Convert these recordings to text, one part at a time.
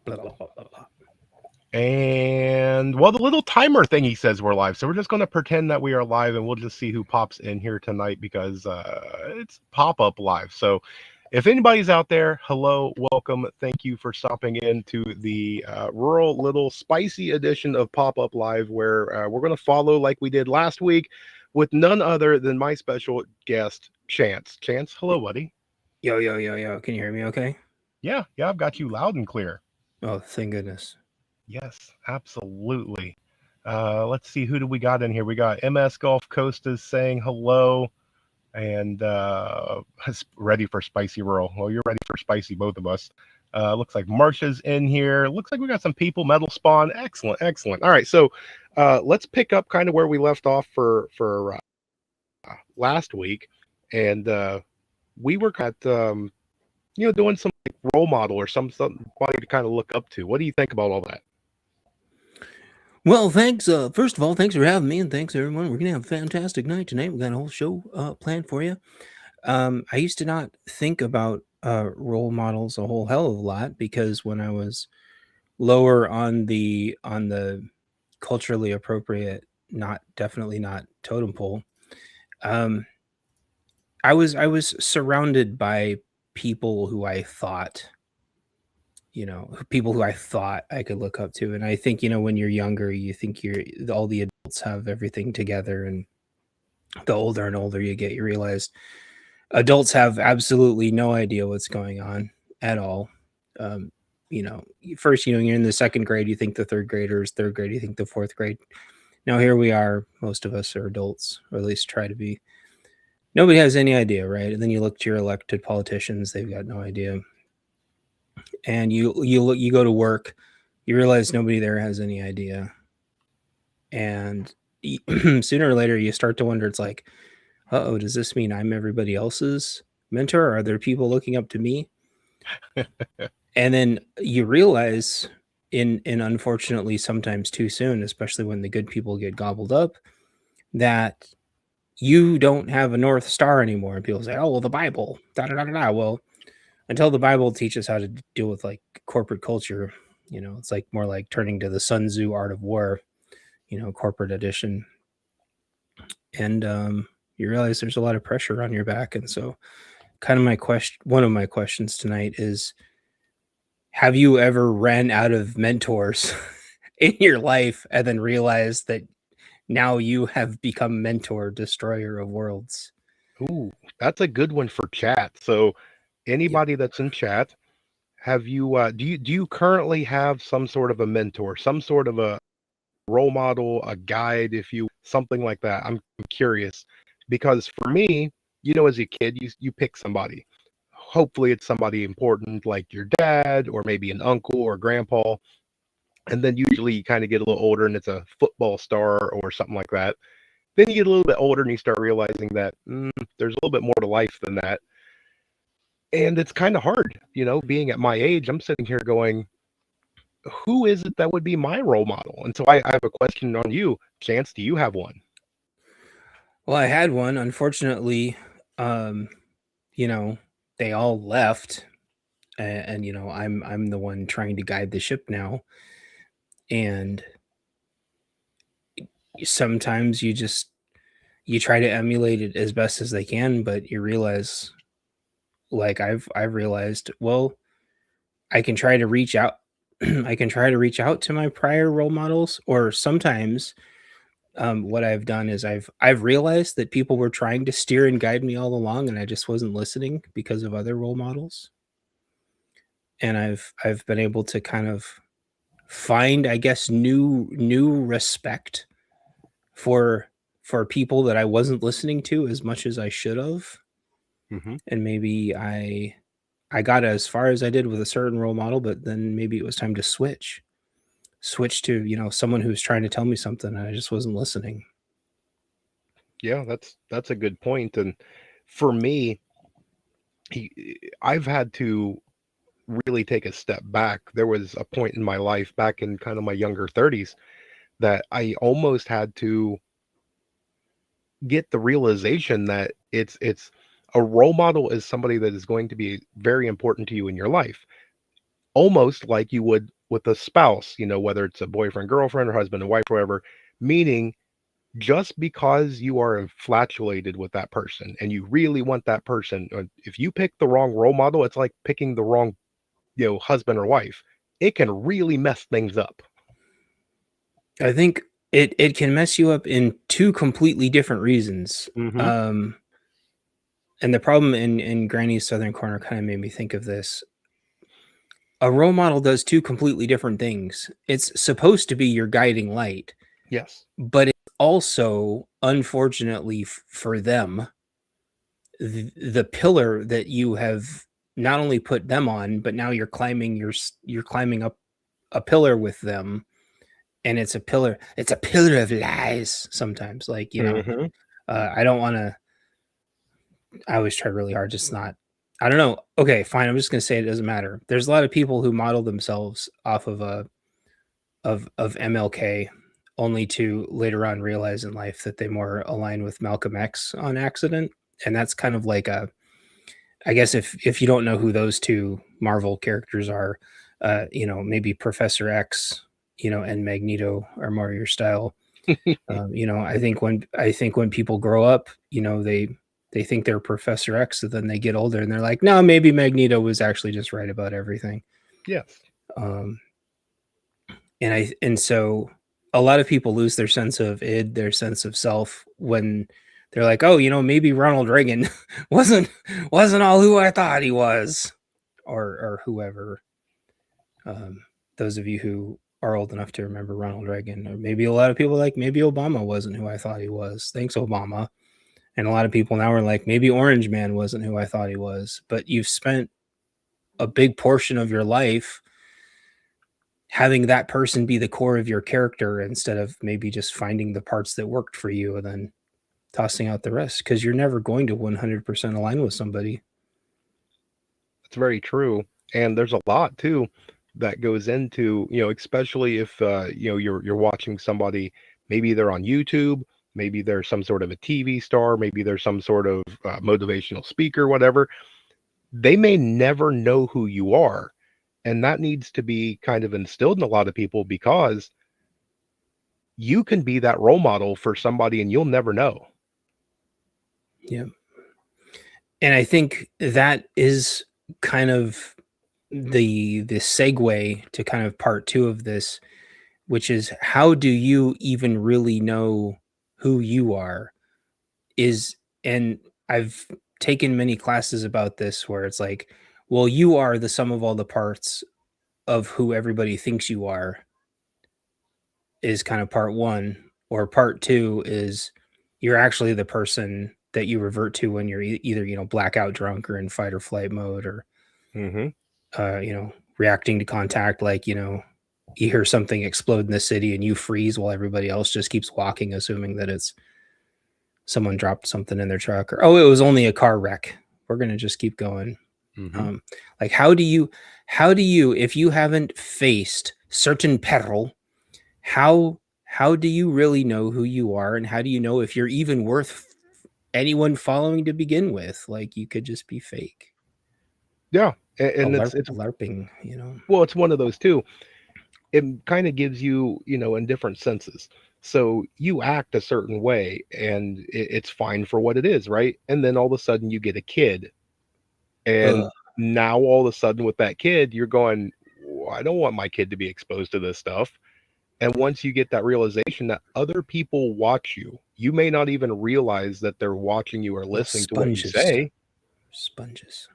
Blah, blah, blah, blah, blah. And well, the little timer thing he says we're live, so we're just going to pretend that we are live, and we'll just see who pops in here tonight because it's pop up live. So, if anybody's out there, hello, welcome, thank you for stopping in to the rural little spicy edition of Pop Up Live, where we're going to follow like we did last week with none other than my special guest, Chance. Chance, hello, buddy. Yo, yo, yo, yo. Can you hear me okay? Yeah, yeah, I've got you loud and clear. Oh, thank goodness. Yes, absolutely. Let's see, who do we got in here? We got MS Gulf Coast is saying hello and ready for spicy roll. Well, you're ready for spicy, both of us. Looks like Marsha's in here. Looks like we got some people. Metal Spawn, excellent, excellent. All right, so let's pick up kind of where we left off for last week, and we were at doing some like, role model or somebody to kind of look up to. What do you think about all that? Well, thanks. First of all, thanks for having me, and thanks everyone. We're gonna have a fantastic night tonight. We got a whole show planned for you. I used to not think about role models a whole hell of a lot because when I was lower on the culturally appropriate, not definitely not totem pole, um, I was surrounded by people who I thought people who I thought I could look up to. And I think, when you're younger, you think all the adults have everything together. And the older and older you get, you realize adults have absolutely no idea what's going on at all. Um, First, you're in the second grade, you think the third graders, third grade, you think the fourth grade. Now, here we are, most of us are adults, or at least try to be. Nobody has any idea, right? And then you look to your elected politicians, they've got no idea. And you go to work, you realize nobody there has any idea, and sooner or later you start to wonder. It's like, oh, does this mean I'm everybody else's mentor? Are there people looking up to me? And then you realize, in unfortunately sometimes too soon, especially when the good people get gobbled up, that you don't have a north star anymore. And people say, oh, well, the Bible, da da da da da. Well, until the Bible teaches how to deal with like corporate culture, it's like more like turning to the Sun Tzu Art of War, corporate edition. And you realize there's a lot of pressure on your back. And so, kind of one of my questions tonight is, have you ever ran out of mentors in your life and then realized that now you have become mentor destroyer of worlds? Ooh, that's a good one for chat. So Yep. anybody that's in chat, have you do you currently have some sort of a mentor, some sort of a role model, a guide, if you something like that? I'm curious because for me, as a kid, you pick somebody. Hopefully, it's somebody important like your dad or maybe an uncle or grandpa, and then usually you kind of get a little older and it's a football star or something like that. Then you get a little bit older and you start realizing that there's a little bit more to life than that. And it's kind of hard, being at my age, I'm sitting here going, who is it that would be my role model? And so I have a question on you. Chance, do you have one? Well, I had one. Unfortunately, um, you know, they all left, and I'm the one trying to guide the ship now. And sometimes you try to emulate it as best as they can, but you realize, like I've realized, well, I can try to reach out. I can try to reach out to my prior role models, or sometimes what I've done is I've realized that people were trying to steer and guide me all along, and I just wasn't listening because of other role models. And I've been able to kind of find, I guess, new respect for people that I wasn't listening to as much as I should have. Hmm. And maybe I got as far as I did with a certain role model, but then maybe it was time to switch to someone who's trying to tell me something, and I just wasn't listening. Yeah, that's a good point. And for me, I've had to really take a step back. There was a point in my life back in kind of my younger 30s that I almost had to get the realization that it's a role model is somebody that is going to be very important to you in your life. almost like you would with a spouse, whether it's a boyfriend, girlfriend, or husband and wife, or whatever, meaning just because you are infatuated with that person and you really want that person, if you pick the wrong role model, it's like picking the wrong, husband or wife. It can really mess things up. I think it can mess you up in two completely different reasons. Hmm. And the problem in Granny's Southern Corner kind of made me think of this. A role model does two completely different things. It's supposed to be your guiding light, Yes. but it's also, unfortunately for them, the pillar that you have not only put them on, but now you're climbing up a pillar with them, and it's a pillar of lies sometimes. Like, Hmm. I don't want to. I always try really hard, just not. I don't know. Okay, fine. I'm just gonna say it doesn't matter. There's a lot of people who model themselves off of of MLK, only to later on realize in life that they more align with Malcolm X on accident, and that's kind of like a. I guess if you don't know who those two Marvel characters are, maybe Professor X, and Magneto are more your style. I think when people grow up, they think they're Professor X, and then they get older and they're like, no, maybe Magneto was actually just right about everything. Yes. Um, and so a lot of people lose their sense of id, their sense of self, when they're like, oh, maybe Ronald Reagan wasn't wasn't all who I thought he was, or whoever. Um, those of you who are old enough to remember Ronald Reagan, or maybe a lot of people like, maybe Obama wasn't who I thought he was. Thanks, Obama. And a lot of people now are like, maybe Orange Man wasn't who I thought he was. But you've spent a big portion of your life having that person be the core of your character, instead of maybe just finding the parts that worked for you and then tossing out the rest, because you're never going to 100% align with somebody. It's very true. And there's a lot too that goes into, especially if you're watching somebody, maybe they're on YouTube, maybe they're some sort of a TV star, maybe they're some sort of motivational speaker, whatever. They may never know who you are. And that needs to be kind of instilled in a lot of people, because you can be that role model for somebody and you'll never know. Yeah. And I think that is kind of the segue to kind of part two of this, which is, how do you even really know who you are? Is And I've taken many classes about this, where it's like, well, you are the sum of all the parts of who everybody thinks you are, is kind of part one. Or part two is, you're actually the person that you revert to when you're either, blackout drunk, or in fight or flight mode, or Hmm. reacting to contact, like, you hear something explode in the city and you freeze while everybody else just keeps walking, assuming that it's someone dropped something in their truck, or, oh, it was only a car wreck, we're going to just keep going. Hmm. um like, how do you, if you haven't faced certain peril, how do you really know who you are, and how do you know if you're even worth anyone following to begin with? Like, you could just be fake, Yeah. a And larp it's larping. well, it's one of those too. It kind of gives you, in different senses. So you act a certain way and it's fine for what it is, right? And then all of a sudden you get a kid, and Ugh. now all of a sudden with that kid, you're going, I don't want my kid to be exposed to this stuff. And once you get that realization that other people watch you, you may not even realize that they're watching you or Little listening to what you sponges. say, Sponges.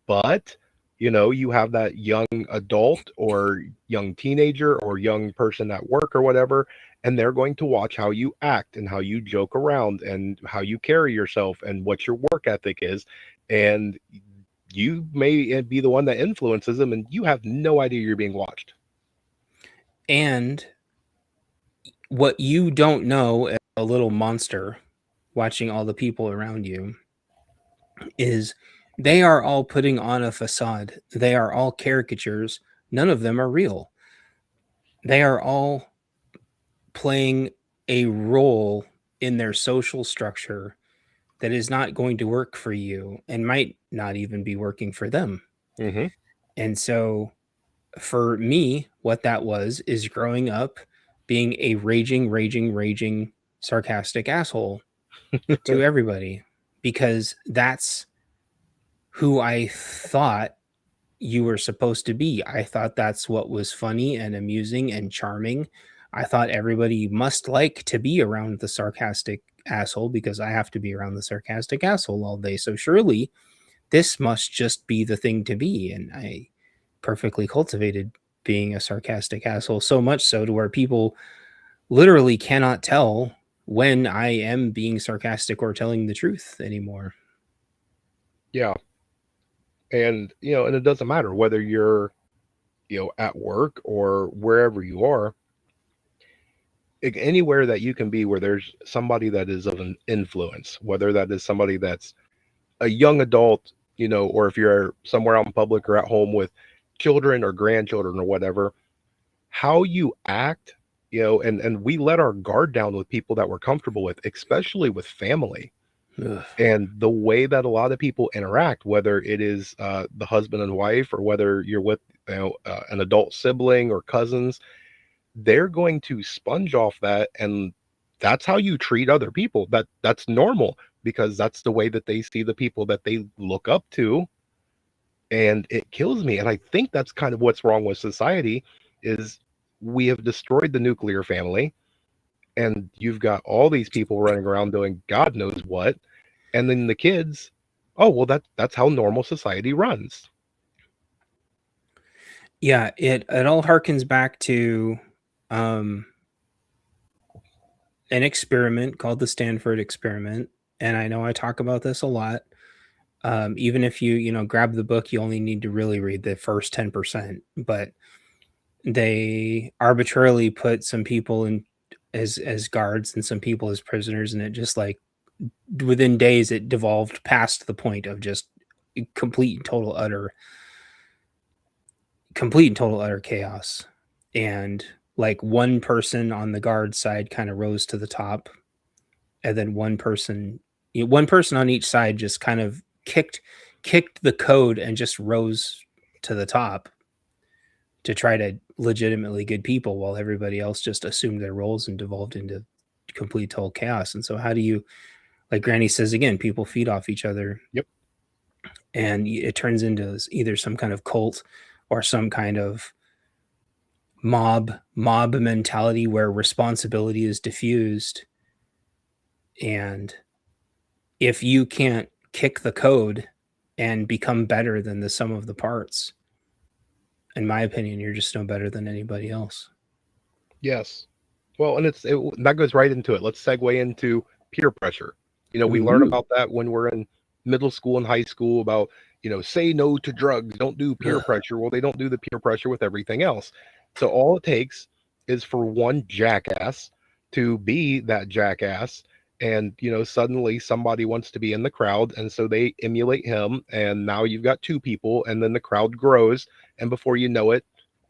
but you have that young adult or young teenager or young person at work or whatever, and they're going to watch how you act and how you joke around and how you carry yourself and what your work ethic is. And you may be the one that influences them, and you have no idea you're being watched. And what you don't know, as a little monster watching all the people around you, is they are all putting on a facade. They are all caricatures. None of them are real. They are all playing a role in their social structure that is not going to work for you, and might not even be working for them. Hmm. And so, for me, what that was is growing up being a raging, sarcastic asshole to everybody because that's who I thought you were supposed to be. I thought that's what was funny and amusing and charming. I thought everybody must like to be around the sarcastic asshole because I have to be around the sarcastic asshole all day. So surely this must just be the thing to be. And I perfectly cultivated being a sarcastic asshole, so much so to where people literally cannot tell when I am being sarcastic or telling the truth anymore. Yeah. And, and it doesn't matter whether you're, at work or wherever you are, anywhere that you can be where there's somebody that is of an influence, whether that is somebody that's a young adult, or if you're somewhere out in public or at home with children or grandchildren or whatever, how you act, and we let our guard down with people that we're comfortable with, especially with family. Ugh. And the way that a lot of people interact, whether it is the husband and wife, or whether you're with an adult sibling or cousins, they're going to sponge off that, and that's how you treat other people. That's normal, because that's the way that they see the people that they look up to. And it kills me, and I think that's kind of what's wrong with society is we have destroyed the nuclear family, and you've got all these people running around doing God knows what, and then the kids, oh well, that's how normal society runs. Yeah, it all harkens back to um, an experiment called the Stanford experiment, and I know I talk about this a lot. Even if you grab the book, you only need to really read the first 10%. But they arbitrarily put some people in as guards and some people as prisoners, and it just like within days it devolved past the point of just complete and total utter chaos. And like one person on the guard side kind of rose to the top, and then one person on each side just kind of kicked the code and just rose to the top to try to legitimately good people, while everybody else just assumed their roles and devolved into complete total chaos. And so how do you, like Granny says again, people feed off each other. Yep. And it turns into either some kind of cult or some kind of mob mentality where responsibility is diffused. And if you can't kick the code and become better than the sum of the parts, in my opinion, you're just no better than anybody else. Yes. Well, and that goes right into it. Let's segue into peer pressure. We learn Ooh. about that when we're in middle school and high school about, say no to drugs, don't do peer Ugh. pressure. Well, they don't do the peer pressure with everything else. So all it takes is for one jackass to be that jackass. And, suddenly somebody wants to be in the crowd. And so they emulate him. And now you've got two people, and then the crowd grows. And before you know it,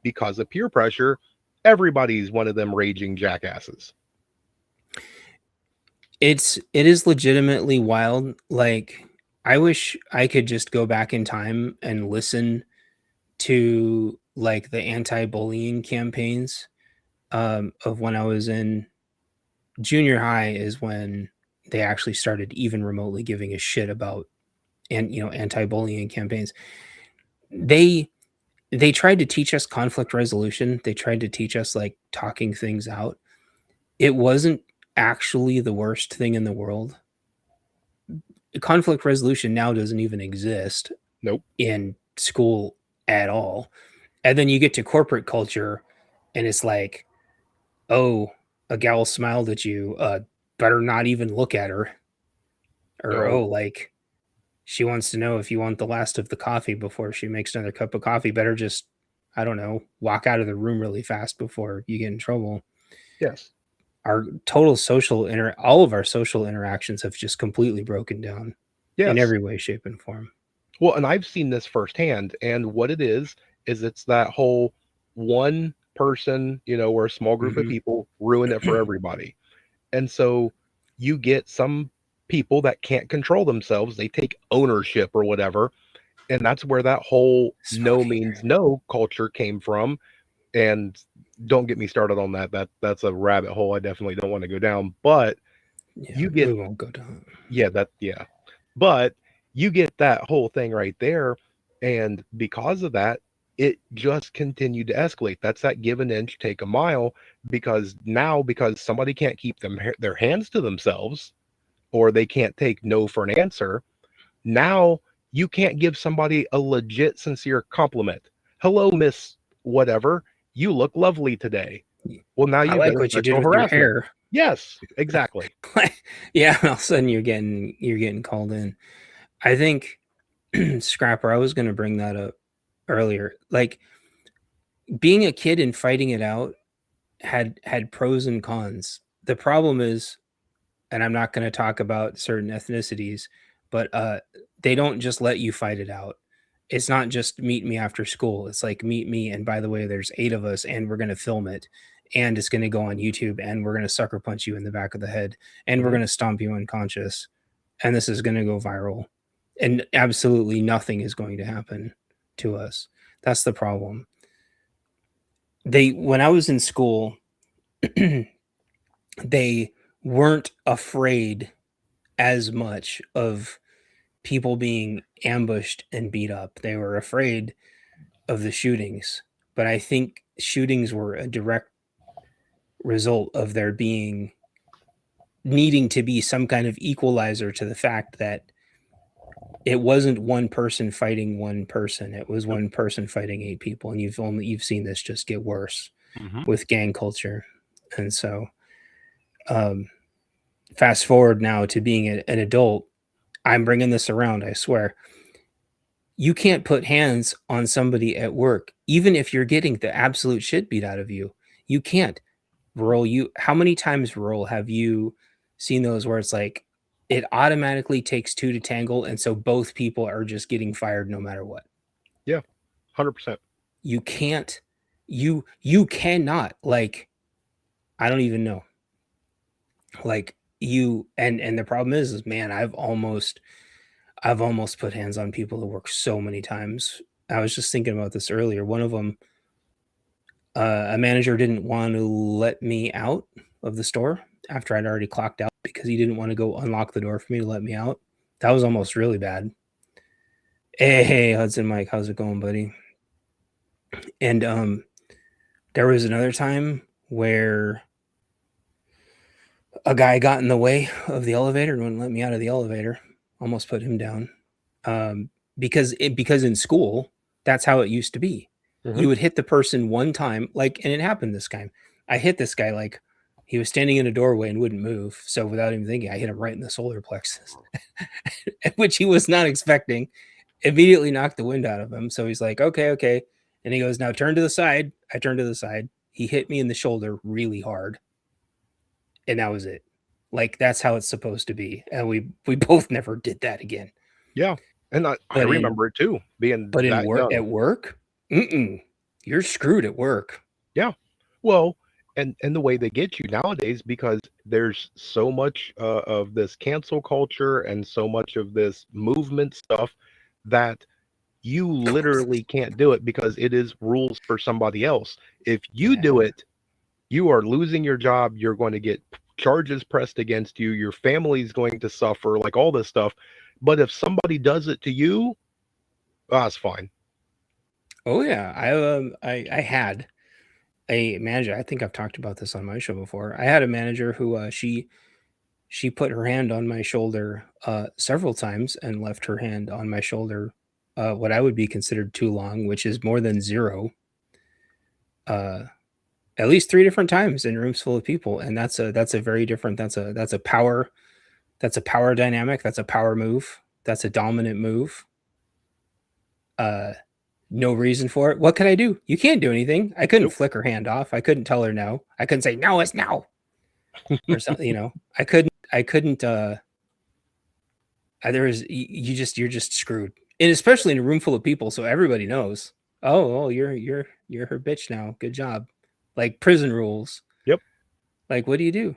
because of peer pressure, everybody's one of them raging jackasses. It is legitimately wild. Like I wish I could just go back in time and listen to like the anti-bullying campaigns of when I was in junior high is when they actually started even remotely giving a shit about and anti-bullying campaigns. They they tried to teach us conflict resolution. They tried to teach us like talking things out. It wasn't actually the worst thing in the world. Conflict resolution now doesn't even exist Nope. in school at all. And then you get to corporate culture and it's like, oh, a gal smiled at you, better not even look at her. Or No. oh, like she wants to know if you want the last of the coffee before she makes another cup of coffee. Better just, I don't know, walk out of the room really fast before you get in trouble. Yes. Our total all of our social interactions have just completely broken down in Yes. every way, shape, and form. Well, and I've seen this firsthand. And what it is it's that whole one person, or a small group of Mhm. people ruin it for everybody. And so you get some people that can't control themselves. They take ownership or whatever, And that's where that whole no Smoking. means no culture came from. And don't get me started on that. That's a rabbit hole I definitely don't want to go down. But Yeah, you we get won't go down. yeah. But you get that whole thing right there, and because of that, it just continued to escalate. That's that give an inch, take a mile, because now because somebody can't keep their hands to themselves, or they can't take no for an answer. Now you can't give somebody a legit, sincere compliment. Hello, Miss Whatever. You look lovely today. Well, now I you've got like a what you did sexual with your harassment. hair. Yes, exactly. Yeah, all of a sudden you're getting called in. I think Scrapper, I was gonna bring that up earlier. Like being a kid and fighting it out had pros and cons. The problem is, and I'm not gonna talk about certain ethnicities, but they don't just let you fight it out. It's not just meet me after school. It's like meet me, and by the way, there's 8 of us, and we're gonna film it, and it's gonna go on YouTube, and we're gonna sucker punch you in the back of the head, and we're Mhm. gonna stomp you unconscious, and this is gonna go viral, and absolutely nothing is going to happen to us. That's the problem. They when I was in school, they weren't afraid as much of people being ambushed and beat up. They were afraid of the shootings, but I think shootings were a direct result of there being needing to be some kind of equalizer to the fact that it wasn't one person fighting one person. It was Yep. one person fighting 8 people, and you've seen this just get worse Mhm. with gang culture. And so um fast forward now to being an adult, I'm bringing this around, I swear. You can't put hands on somebody at work, even if you're getting the absolute shit beat out of you. You can't. Rural, you how many times, rural, have you seen those where it's like it automatically takes two to tangle, and so both people are just getting fired no matter what? Yeah. 100%. You can't. You cannot. Like I don't even know. Like you and the problem is man, I've almost put hands on people at work so many times. I was just thinking about this earlier. One of them, a manager didn't want to let me out of the store after I'd already clocked out because he didn't want to go unlock the door for me to let me out. That was almost really bad. Hey, Hudson Mike, how's it going, buddy? And there was another time where a guy got in the way of the elevator and wouldn't let me out of the elevator. Almost put him down. Um, because in school, that's how it used to be. Mhm. You would hit the person one time, like, and it happened this time. I hit this guy like he was standing in a doorway and wouldn't move. So without even thinking, I hit him right in the solar plexus, which he was not expecting. Immediately knocked the wind out of him. So he's like, okay, okay. And he goes, now turn to the side. I turned to the side. He hit me in the shoulder really hard. And that was it. Like that's how it's supposed to be. And we both never did that again. Yeah. And I But in remember it too, being But in that work young. at work? Mm-mm. You're screwed at work. Yeah. Well, and the way they get you nowadays, because there's so much of this cancel culture and so much of this movement stuff that you literally can't do it because it is rules for somebody else. If you do Yeah. it, you are losing your job. You're going to get charges pressed against you. Your family's going to suffer, like all this stuff. But if somebody does it to you, it's fine. Oh yeah. I had a manager. I think I've talked about this on my show before. I had a manager who she put her hand on my shoulder several times and left her hand on my shoulder what I would be considered too long, which is more than 0. Uh at least 3 different times in rooms full of people, and that's a very different that's a power dynamic, that's a power move, that's a dominant move. Uh no reason for it. What could I do? You can't do anything. I couldn't Nope. flick her hand off. I couldn't tell her no. I couldn't say no, it's no or something. I couldn't. There was you're just screwed, and especially in a room full of people, so everybody knows. Oh, you're her bitch now. Good job. Like prison rules. Yep. Like what do you do?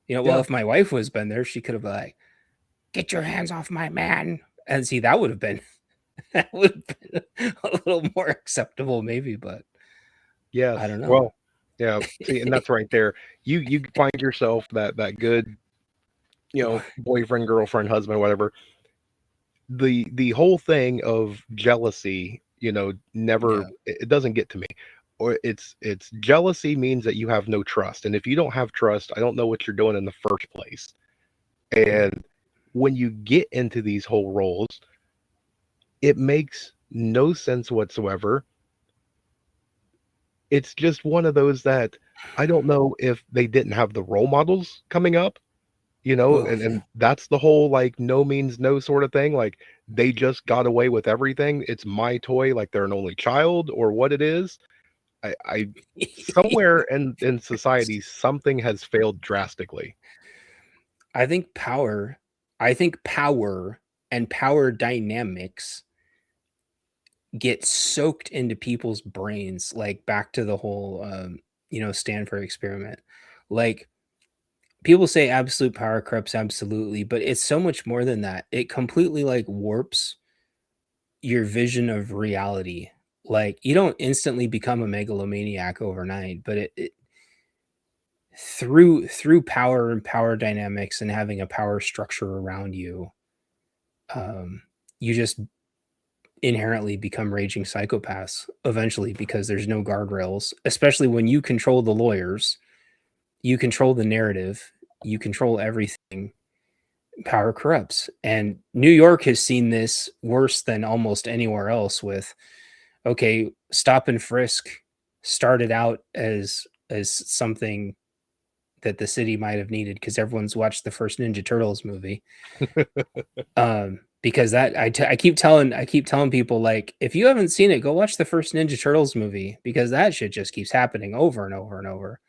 Well, Yeah. if my wife was been there, she could have been like, get your hands off my man. And see, that would have been That would have been a little more acceptable, maybe, but Yes. I don't know. Well, yeah. See, and that's right there. You find yourself that good, boyfriend, girlfriend, husband, whatever. The whole thing of jealousy, never Yeah. it doesn't get to me. Or it's jealousy means that you have no trust. And if you don't have trust, I don't know what you're doing in the first place. And when you get into these whole roles, it makes no sense whatsoever. It's just one of those that I don't know if they didn't have the role models coming up, Oh, and that's the whole like no means no sort of thing. Like they just got away with everything. It's my toy, like they're an only child or what it is. I somewhere in society something has failed drastically. I think power and power dynamics get soaked into people's brains, like back to the whole, Stanford experiment. Like people say absolute power corrupts absolutely, but it's so much more than that. It completely like warps your vision of reality. Like you don't instantly become a megalomaniac overnight, but it through power and power dynamics and having a power structure around you, you just inherently become raging psychopaths eventually because there's no guardrails, especially when you control the lawyers, you control the narrative, you control everything. Power corrupts. And New York has seen this worse than almost anywhere else with okay, stop and frisk started out as something that the city might have needed because everyone's watched the first Ninja Turtles movie. Because I keep telling people like if you haven't seen it, go watch the first Ninja Turtles movie because that shit just keeps happening over and over and over.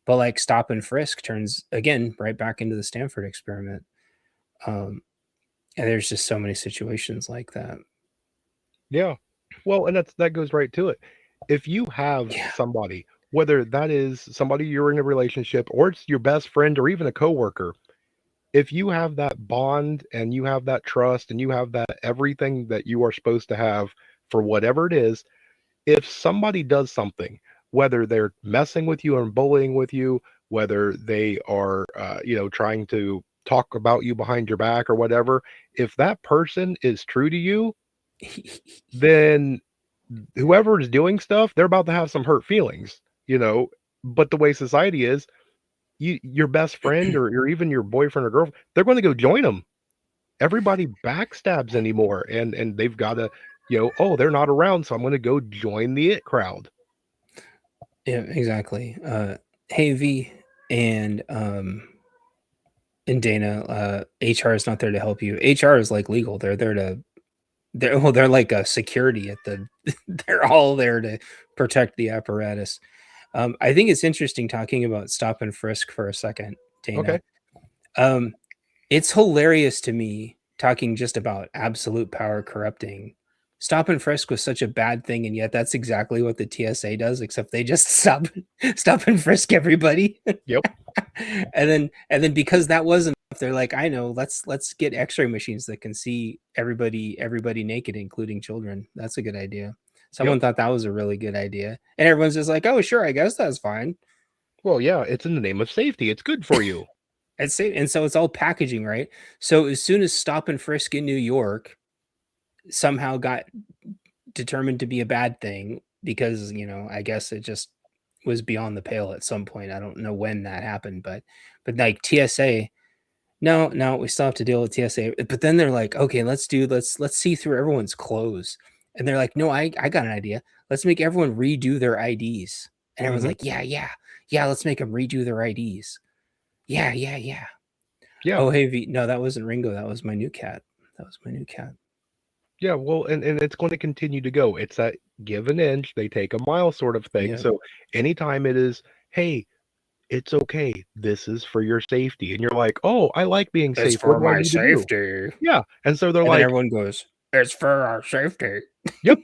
But like stop and frisk turns again right back into the Stanford experiment. Um, and there's just so many situations like that. Yeah. Well, and that goes right to it. If you have Yeah. somebody, whether that is somebody you're in a relationship or it's your best friend or even a coworker, if you have that bond and you have that trust and you have that everything that you are supposed to have for whatever it is, if somebody does something, whether they're messing with you and bullying with you, whether they are, trying to talk about you behind your back or whatever, if that person is true to you, then whoever is doing stuff, they're about to have some hurt feelings, you know. But the way society is, your best friend or even your boyfriend or girlfriend, they're going to go join them. Everybody backstabs anymore, and they've got to, oh, they're not around, so I'm going to go join the it crowd. Yeah, exactly. Hey V and Dana, HR is not there to help you. HR is like legal. They're like a security at the they're all there to protect the apparatus. I think it's interesting talking about stop and frisk for a second, Okay. Dana. Um, it's hilarious to me talking just about absolute power corrupting. Stop and frisk was such a bad thing, and yet that's exactly what the TSA does, except they just stop and frisk everybody. Yep. And then because that wasn't enough, they're like, I know, let's get X-ray machines that can see everybody naked, including children. That's a good idea. Yep. Someone thought that was a really good idea, and everyone's just like, oh, sure, I guess that's fine. Well, yeah, it's in the name of safety. It's good for you. And so it's all packaging, right? So as soon as stop and frisk in New York somehow got determined to be a bad thing because, I guess it just was beyond the pale at some point. I don't know when that happened, but like TSA, no, no, we still have to deal with TSA. But then they're like, okay, let's see through everyone's clothes. And they're like, no, I got an idea. Let's make everyone redo their IDs. And everyone's Hmm. like, yeah, yeah, yeah, let's make them redo their IDs. Yeah, yeah, yeah. Yeah. Oh, hey, no, that wasn't Ringo. That was my new cat. That was my new cat. Yeah. Well, and it's going to continue to go. It's that give an inch, they take a mile sort of thing. Yeah. So anytime it is, hey, it's okay. This is for your safety. And you're like, oh, I like being It's safe. What for do I my need to do? safety. Yeah. And so they're And then like, everyone goes, it's for our safety. yep.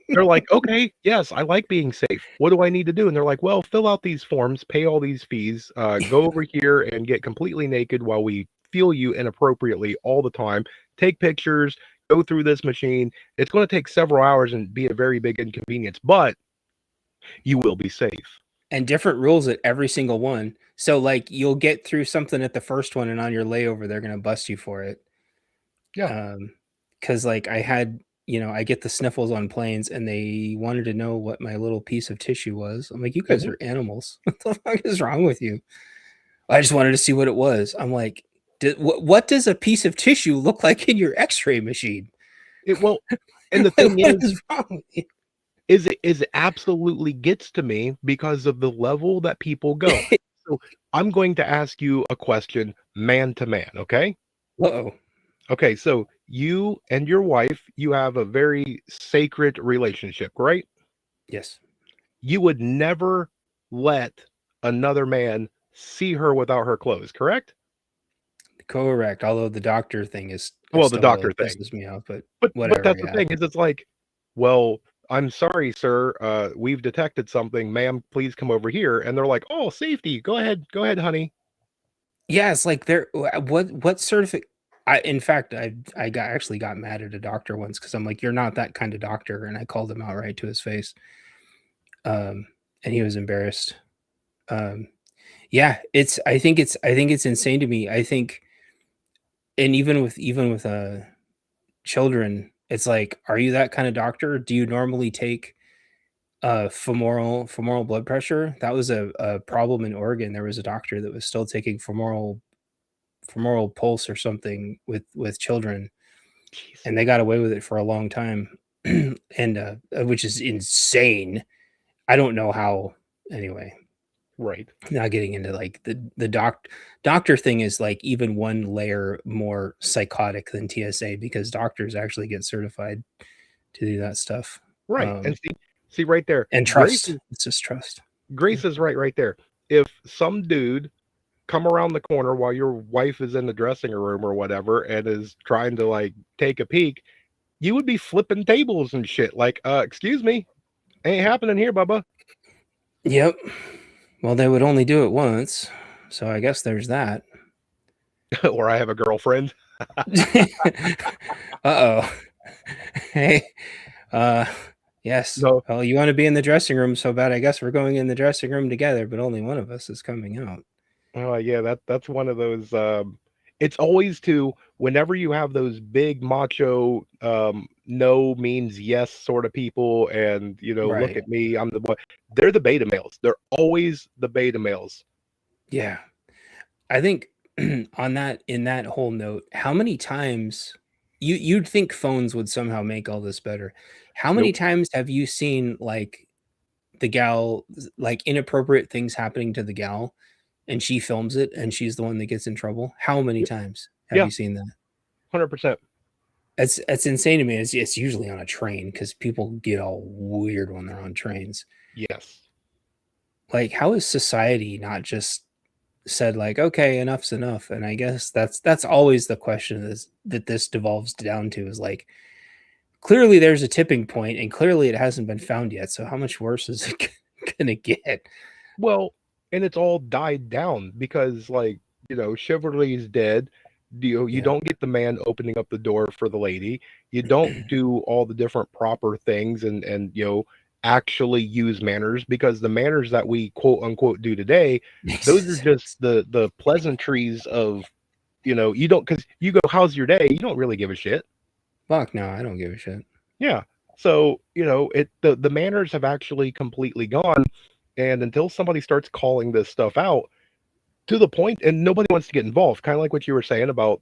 They're like, okay, yes, I like being safe. What do I need to do? And they're like, well, fill out these forms, pay all these fees, go over here and get completely naked while we feel you inappropriately all the time. Take pictures, go through this machine. It's going to take several hours and be a very big inconvenience, but you will be safe. And different rules at every single one. So like you'll get through something at the first one, and on your layover, they're gonna bust you for it. Yeah. Because like I had, I get the sniffles on planes, and they wanted to know what my little piece of tissue was. I'm like, you guys Mhm. are animals. What the fuck is wrong with you? I just wanted to see what it was. I'm like, what does a piece of tissue look like in your X-ray machine? Well, and the Like, thing what is wrong with you? is it absolutely gets to me because of the level that people go. So I'm going to ask you a question man to man, okay? Uh-oh. Okay, so you and your wife, you have a very sacred relationship, right? Yes. You would never let another man see her without her clothes, correct? Correct. Although the doctor thing is Well, the still doctor thing. pisses me off, but But whatever, that's the yeah. thing is it's like, well, I'm sorry, sir. We've detected something. Ma'am, please come over here. And they're like, oh, safety. Go ahead, honey. Yeah, it's like there what certificate I in fact I got mad at a doctor once because I'm like, you're not that kind of doctor, and I called him out right to his face. Um and he was embarrassed. Um yeah, I think it's insane to me. I think and even with children, it's like, are you that kind of doctor? Do you normally take femoral blood pressure? That was a problem in Oregon. There was a doctor that was still taking femoral pulse or something with children, Jeez. and they got away with it for a long time. And which is insane. I don't know how. Anyway, Right. not getting into like the doctor thing is like even one layer more psychotic than TSA, because doctors actually get certified to do that stuff. Right. And see right there. And trust. It's just trust. Grace is right there. If some dude come around the corner while your wife is in the dressing room or whatever and is trying to like take a peek, you would be flipping tables and shit. Like, excuse me, ain't happening here, Bubba. Yep. Well, they would only do it once, so I guess there's that. Or I have a girlfriend. Uh-oh. Hey, uh, yes. No. Well, you want to be in the dressing room so bad, I guess we're going in the dressing room together, but only one of us is coming out. Oh yeah, that's one of those. It's always to whenever you have those big macho, no means yes sort of people, and look Right. at me, I'm the boy. They're the beta males. They're always the beta males. Yeah. I think in that whole note, how many times you'd think phones would somehow make all this better. How many Nope. times have you seen like the gal, like inappropriate things happening to the gal, and she films it and she's the one that gets in trouble? How many times have Yeah, you seen that? 100%. It's insane to me. It's usually on a train because people get all weird when they're on trains. Yes. Like, how is society not just said like, okay, enough's enough? And I guess that's always the question that this devolves down to, is like, clearly there's a tipping point, and clearly it hasn't been found yet. So how much worse is it gonna get? Well, and it's all died down because, like, chivalry is dead. You Yeah. don't get the man opening up the door for the lady. You don't do all the different proper things and actually use manners, because the manners that we quote unquote do today, Makes those are just sense. the pleasantries of, you don't, because you go, how's your day? You don't really give a shit. Fuck no, I don't give a shit. Yeah. So, the manners have actually completely gone. And until somebody starts calling this stuff out to the point, and nobody wants to get involved, kind of like what you were saying about,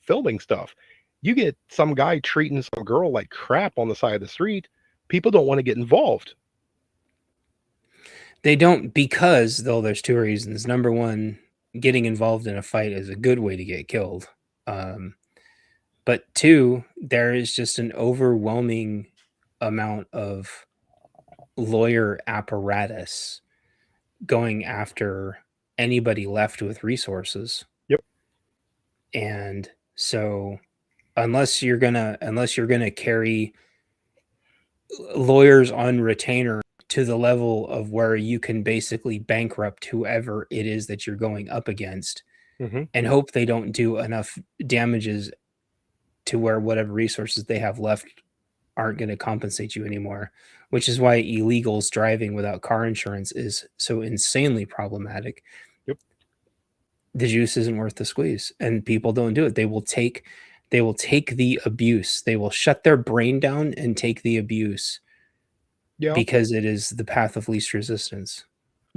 filming stuff. You get some guy treating some girl like crap on the side of the street, people don't want to get involved. They don't, because though there's two reasons. Number one, getting involved in a fight is a good way to get killed. Um, but two, there is just an overwhelming amount of lawyer apparatus going after anybody left with resources. Yep. And so unless you're gonna carry lawyers on retainer to the level of where you can basically bankrupt whoever it is that you're going up against, Hmm. and hope they don't do enough damages to where whatever resources they have left aren't going to compensate you anymore, which is why illegals driving without car insurance is so insanely problematic. Yep. The juice isn't worth the squeeze, and people don't do it. They will take the abuse. They will shut their brain down and take the abuse Yeah. because it is the path of least resistance.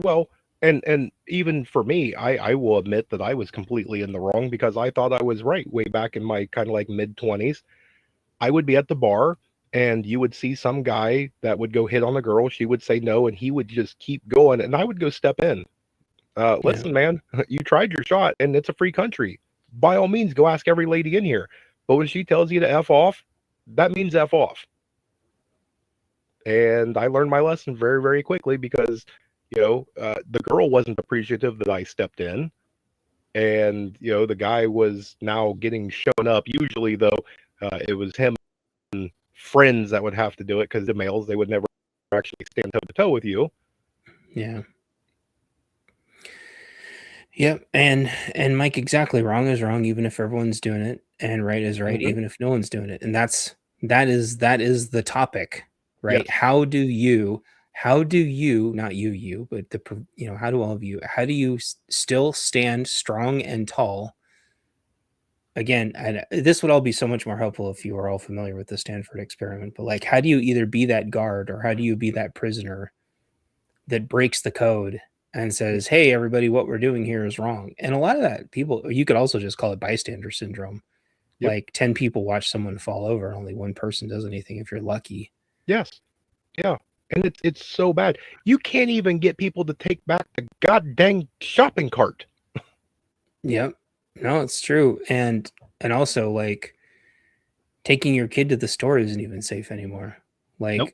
Well, and even for me, I will admit that I was completely in the wrong because I thought I was right way back in my kind of like mid-20s. I would be at the bar and you would see some guy that would go hit on a girl, she would say no, and he would just keep going, and I would go step in. Yeah. Listen, man, you tried your shot and it's a free country. By all means, go ask every lady in here. But when she tells you to F off, that means F off. And I learned my lesson very, very quickly because, the girl wasn't appreciative that I stepped in. And, the guy was now getting shown up. Usually, though, it was him and friends that would have to do it because the males, they would never actually stand toe to toe with you. Yeah. Yep. And Mike, exactly, wrong is wrong, even if everyone's doing it, and right is right, Mhm. even if no one's doing it. And that is the topic, right? Yes. How do you, not you, but how do all of you, how do you still stand strong and tall? Again, and this would all be so much more helpful if you are all familiar with the Stanford experiment, but like, how do you either be that guard or how do you be that prisoner that breaks the code and says, "Hey, everybody, what we're doing here is wrong." And a lot of that people, you could also just call it bystander syndrome. Yep. Like 10 people watch someone fall over, and only one person does anything if you're lucky. Yes. Yeah. And it's so bad. You can't even get people to take back the god dang shopping cart. Yep. No, it's true. And also, like, taking your kid to the store isn't even safe anymore. Nope.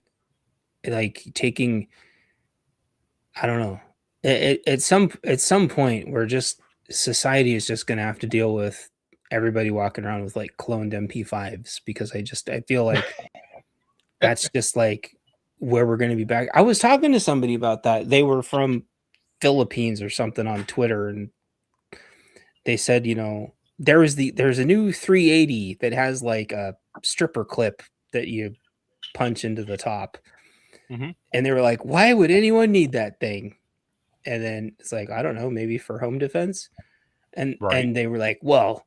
Like taking, I don't know. At some point, we're just, society is just going to have to deal with everybody walking around with like cloned MP5s, because I feel like that's just like where we're going to be back. I was talking to somebody about that. They were from Philippines or something on Twitter, and they said, there's a new 380 that has like a stripper clip that you punch into the top. Mhm. And they were like, why would anyone need that thing? And then it's like, I don't know, maybe for home defense. Right. And they were like, well,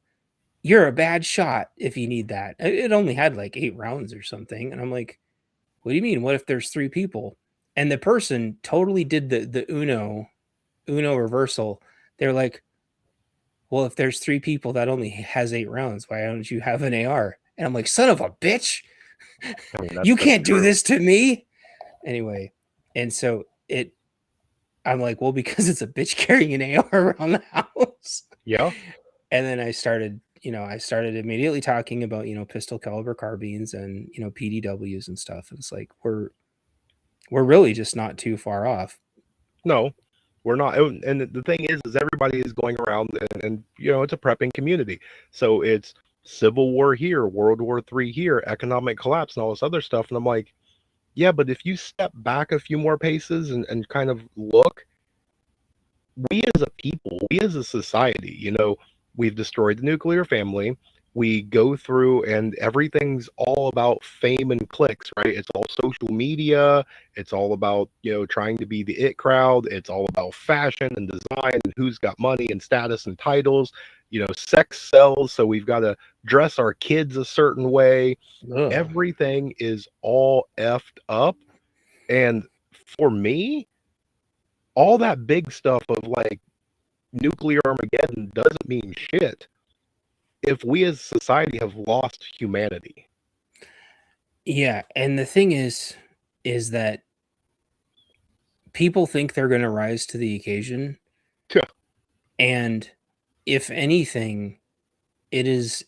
you're a bad shot if you need that. It only had like 8 rounds or something. And I'm like, what do you mean? What if there's 3 people? And the person totally did the Uno reversal. They're like, well, if there's 3 people, that only has 8 rounds. Why don't you have an AR? And I'm like, son of a bitch, I mean, you that's can't do true. this to me. Anyway, and so I'm like, well, because it's a bitch carrying an AR around the house. Yeah. And then I started immediately talking about, pistol caliber carbines and, PDWs and stuff. It's like, we're really just not too far off. No, we're not. And the thing is everybody is going around and it's a prepping community. So it's Civil War here, World War III here, economic collapse, and all this other stuff. And I'm like, yeah, but if you step back a few more paces and kind of look, we as a people, we as a society, we've destroyed the nuclear family. We go through and everything's all about fame and clicks, right? It's all social media. It's all about, trying to be the it crowd. It's all about fashion and design and who's got money and status and titles. Sex sells, so we've got to dress our kids a certain way. Ugh. Everything is all effed up. And for me, all that big stuff of like nuclear Armageddon doesn't mean shit if we as a society have lost humanity. Yeah, and the thing is that people think they're going to rise to the occasion, Yeah. and if anything, it is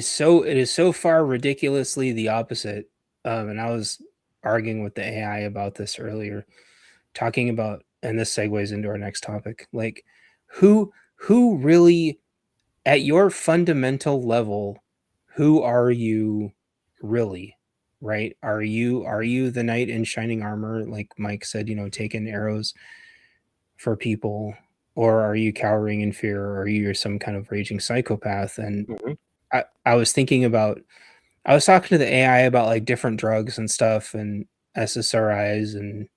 so far ridiculously the opposite. And I was arguing with the AI about this earlier, talking about, and this segues into our next topic, like, who really, at your fundamental level, who are you really, right? Are you the knight in shining armor, like Mike said, taking arrows for people, or are you cowering in fear, or are you some kind of raging psychopath? And Mhm. I was thinking about I was talking to the AI about like different drugs and stuff and SSRIs and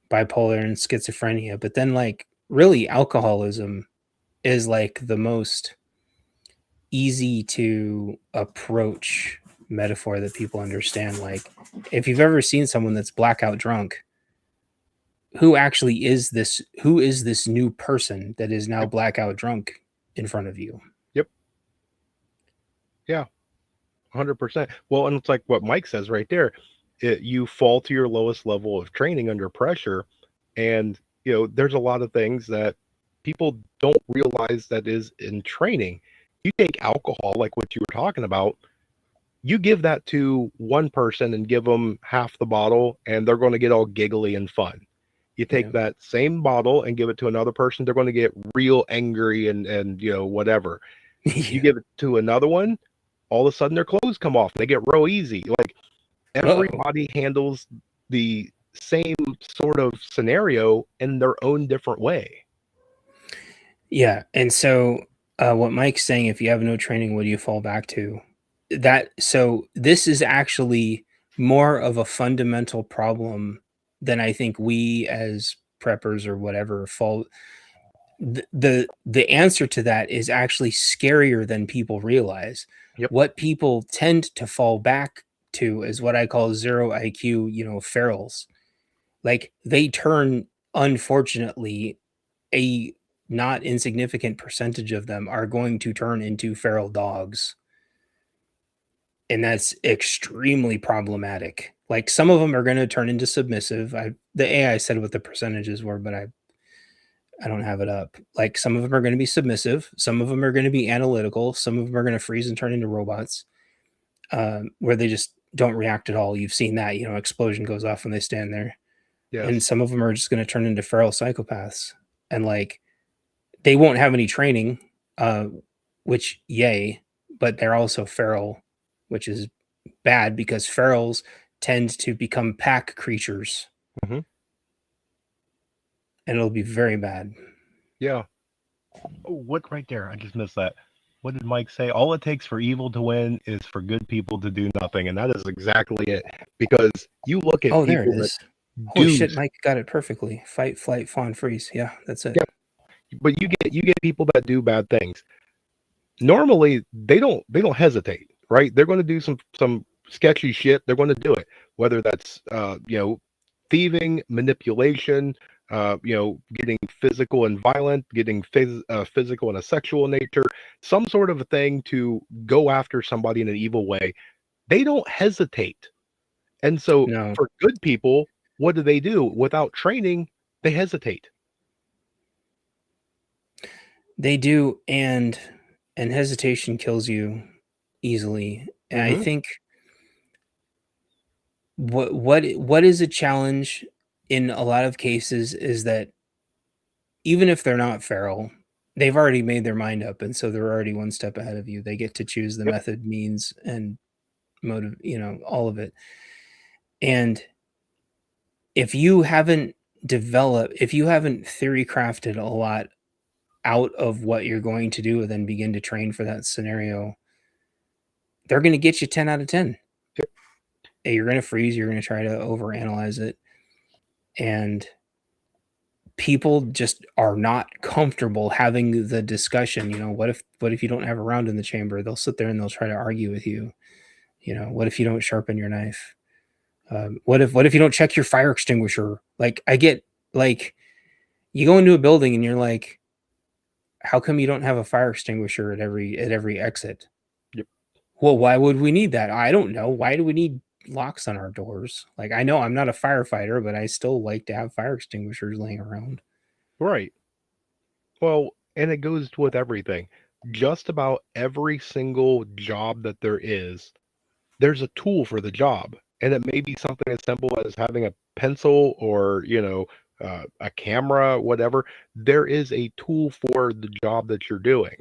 bipolar and schizophrenia, but then like really alcoholism is like the most easy to approach metaphor that people understand. Like if you've ever seen someone that's blackout drunk, who is this new person that is now Yep. blackout drunk in front of you? Yep. Yeah. 100%. Well, and it's like what Mike says right there. You fall to your lowest level of training under pressure, and there's a lot of things that people don't realize that is in training. You take alcohol, like what you were talking about. You give that to one person and give them half the bottle, and they're going to get all giggly and fun. You take Yeah. that same bottle and give it to another person, they're going to get real angry and whatever. You Yeah. give it to another one, all of a sudden their clothes come off. They get real easy. Like Uh-oh. everybody handles the same sort of scenario in their own different way. Yeah. And so what Mike's saying, if you have no training, what do you fall back to? So this is actually more of a fundamental problem than I think we as preppers or whatever fall the answer to that is actually scarier than people realize. Yep. What people tend to fall back to is what I call zero IQ, ferals. Like they turn, unfortunately, a not insignificant percentage of them are going to turn into feral dogs. And that's extremely problematic. Like some of them are going to turn into submissive. The AI said what the percentages were, but I don't have it up. Like some of them are going to be submissive, some of them are going to be analytical, some of them are going to freeze and turn into robots, where they just don't react at all. You've seen that, explosion goes off when they stand there. And Yes. some of them are just going to turn into feral psychopaths, and like they won't have any training, uh, which yay, but they're also feral, which is bad because ferals tend to become pack creatures, Hmm. and it'll be very bad. Yeah. Oh, what right there? I just missed that. What did Mike say? All it takes for evil to win is for good people to do nothing. And that is exactly it. Because you look at Oh, there it people that is. Holy do, shit, Mike got it perfectly. Fight, flight, fawn, freeze. Yeah, that's it. yeah, but you get people that do bad things. Normally they don't hesitate, right? They're going to do some sketchy shit. They're going to do it, whether that's thieving, manipulation, getting physical and violent, getting physical in a sexual nature, some sort of a thing to go after somebody in an evil way. They don't hesitate. And so No, for good people, what do? Without training, they hesitate. they do, and hesitation kills you easily. And I Hmm. think what is a challenge in a lot of cases is that even if they're not feral, they've already made their mind up, and so they're already one step ahead of you. They get to choose the Yep. method, means, and motive, all of it. And if you haven't theory crafted a lot out of what you're going to do and then begin to train for that scenario, they're going to get you 10 out of 10. Yep. You're going to freeze, you're going to try to overanalyze it. And people just are not comfortable having the discussion. What if you don't have a round in the chamber? They'll sit there and they'll try to argue with you. What if you don't sharpen your knife? What if you don't check your fire extinguisher? Like I get, like, you go into a building and you're like, how come you don't have a fire extinguisher at every exit? Yep. Well, why would we need that? I don't know. Why do we need locks on our doors? Like, I know I'm not a firefighter, but I still like to have fire extinguishers laying around. Right. Well, and it goes with everything. Just about every single job that there is, there's a tool for the job. And it may be something as simple as having a pencil or, a camera, whatever. There is a tool for the job that you're doing.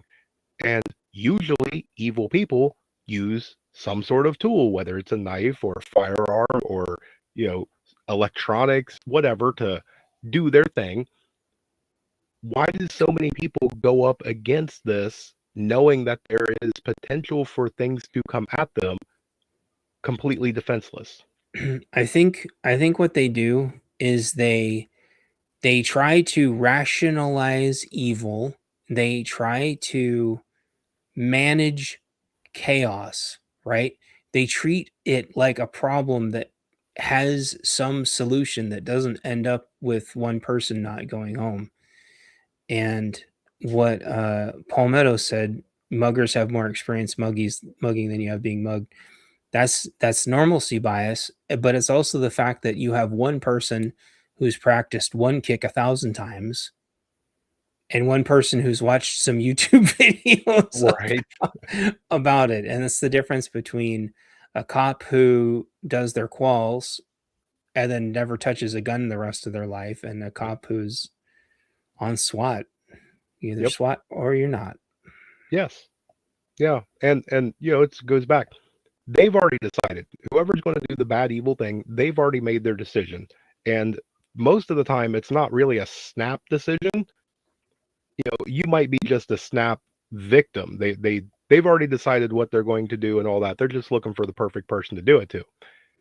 And usually, evil people use some sort of tool, whether it's a knife or a firearm or, you know, electronics, whatever, to do their thing. Why do so many people go up against this knowing that there is potential for things to come at them, completely defenseless. I think what they do is they try to rationalize evil. They try to manage chaos, right? They treat it like a problem that has some solution that doesn't end up with one person not going home. And what Palmetto said, muggers have more experience mugging than you have being mugged. That's normalcy bias, but it's also the fact that you have one person who's practiced one kick 1,000 times and one person who's watched some YouTube videos Right. about it. And it's the difference between a cop who does their quals and then never touches a gun the rest of their life and a cop who's on SWAT. You're either Yep. SWAT or you're not. Yes. Yeah. And it goes back. They've already decided. Whoever's going to do the bad evil thing, they've already made their decision. And most of the time it's not really a snap decision. You might be just a snap victim. They've already decided what they're going to do and all that. They're just looking for the perfect person to do it to.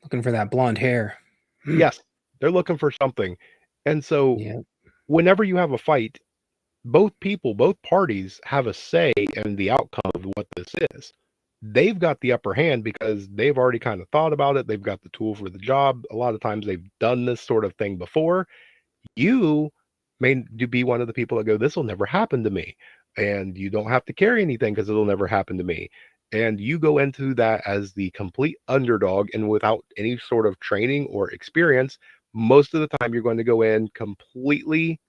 Looking for that blonde hair. Yes, they're looking for something. And so Yeah. whenever you have a fight, both parties have a say in the outcome of what this is. They've got the upper hand because they've already kind of thought about it. They've got the tool for the job. A lot of times they've done this sort of thing before. You may be one of the people that go, this will never happen to me. And you don't have to carry anything because it'll never happen to me. And you go into that as the complete underdog and without any sort of training or experience. Most of the time, you're going to go in completely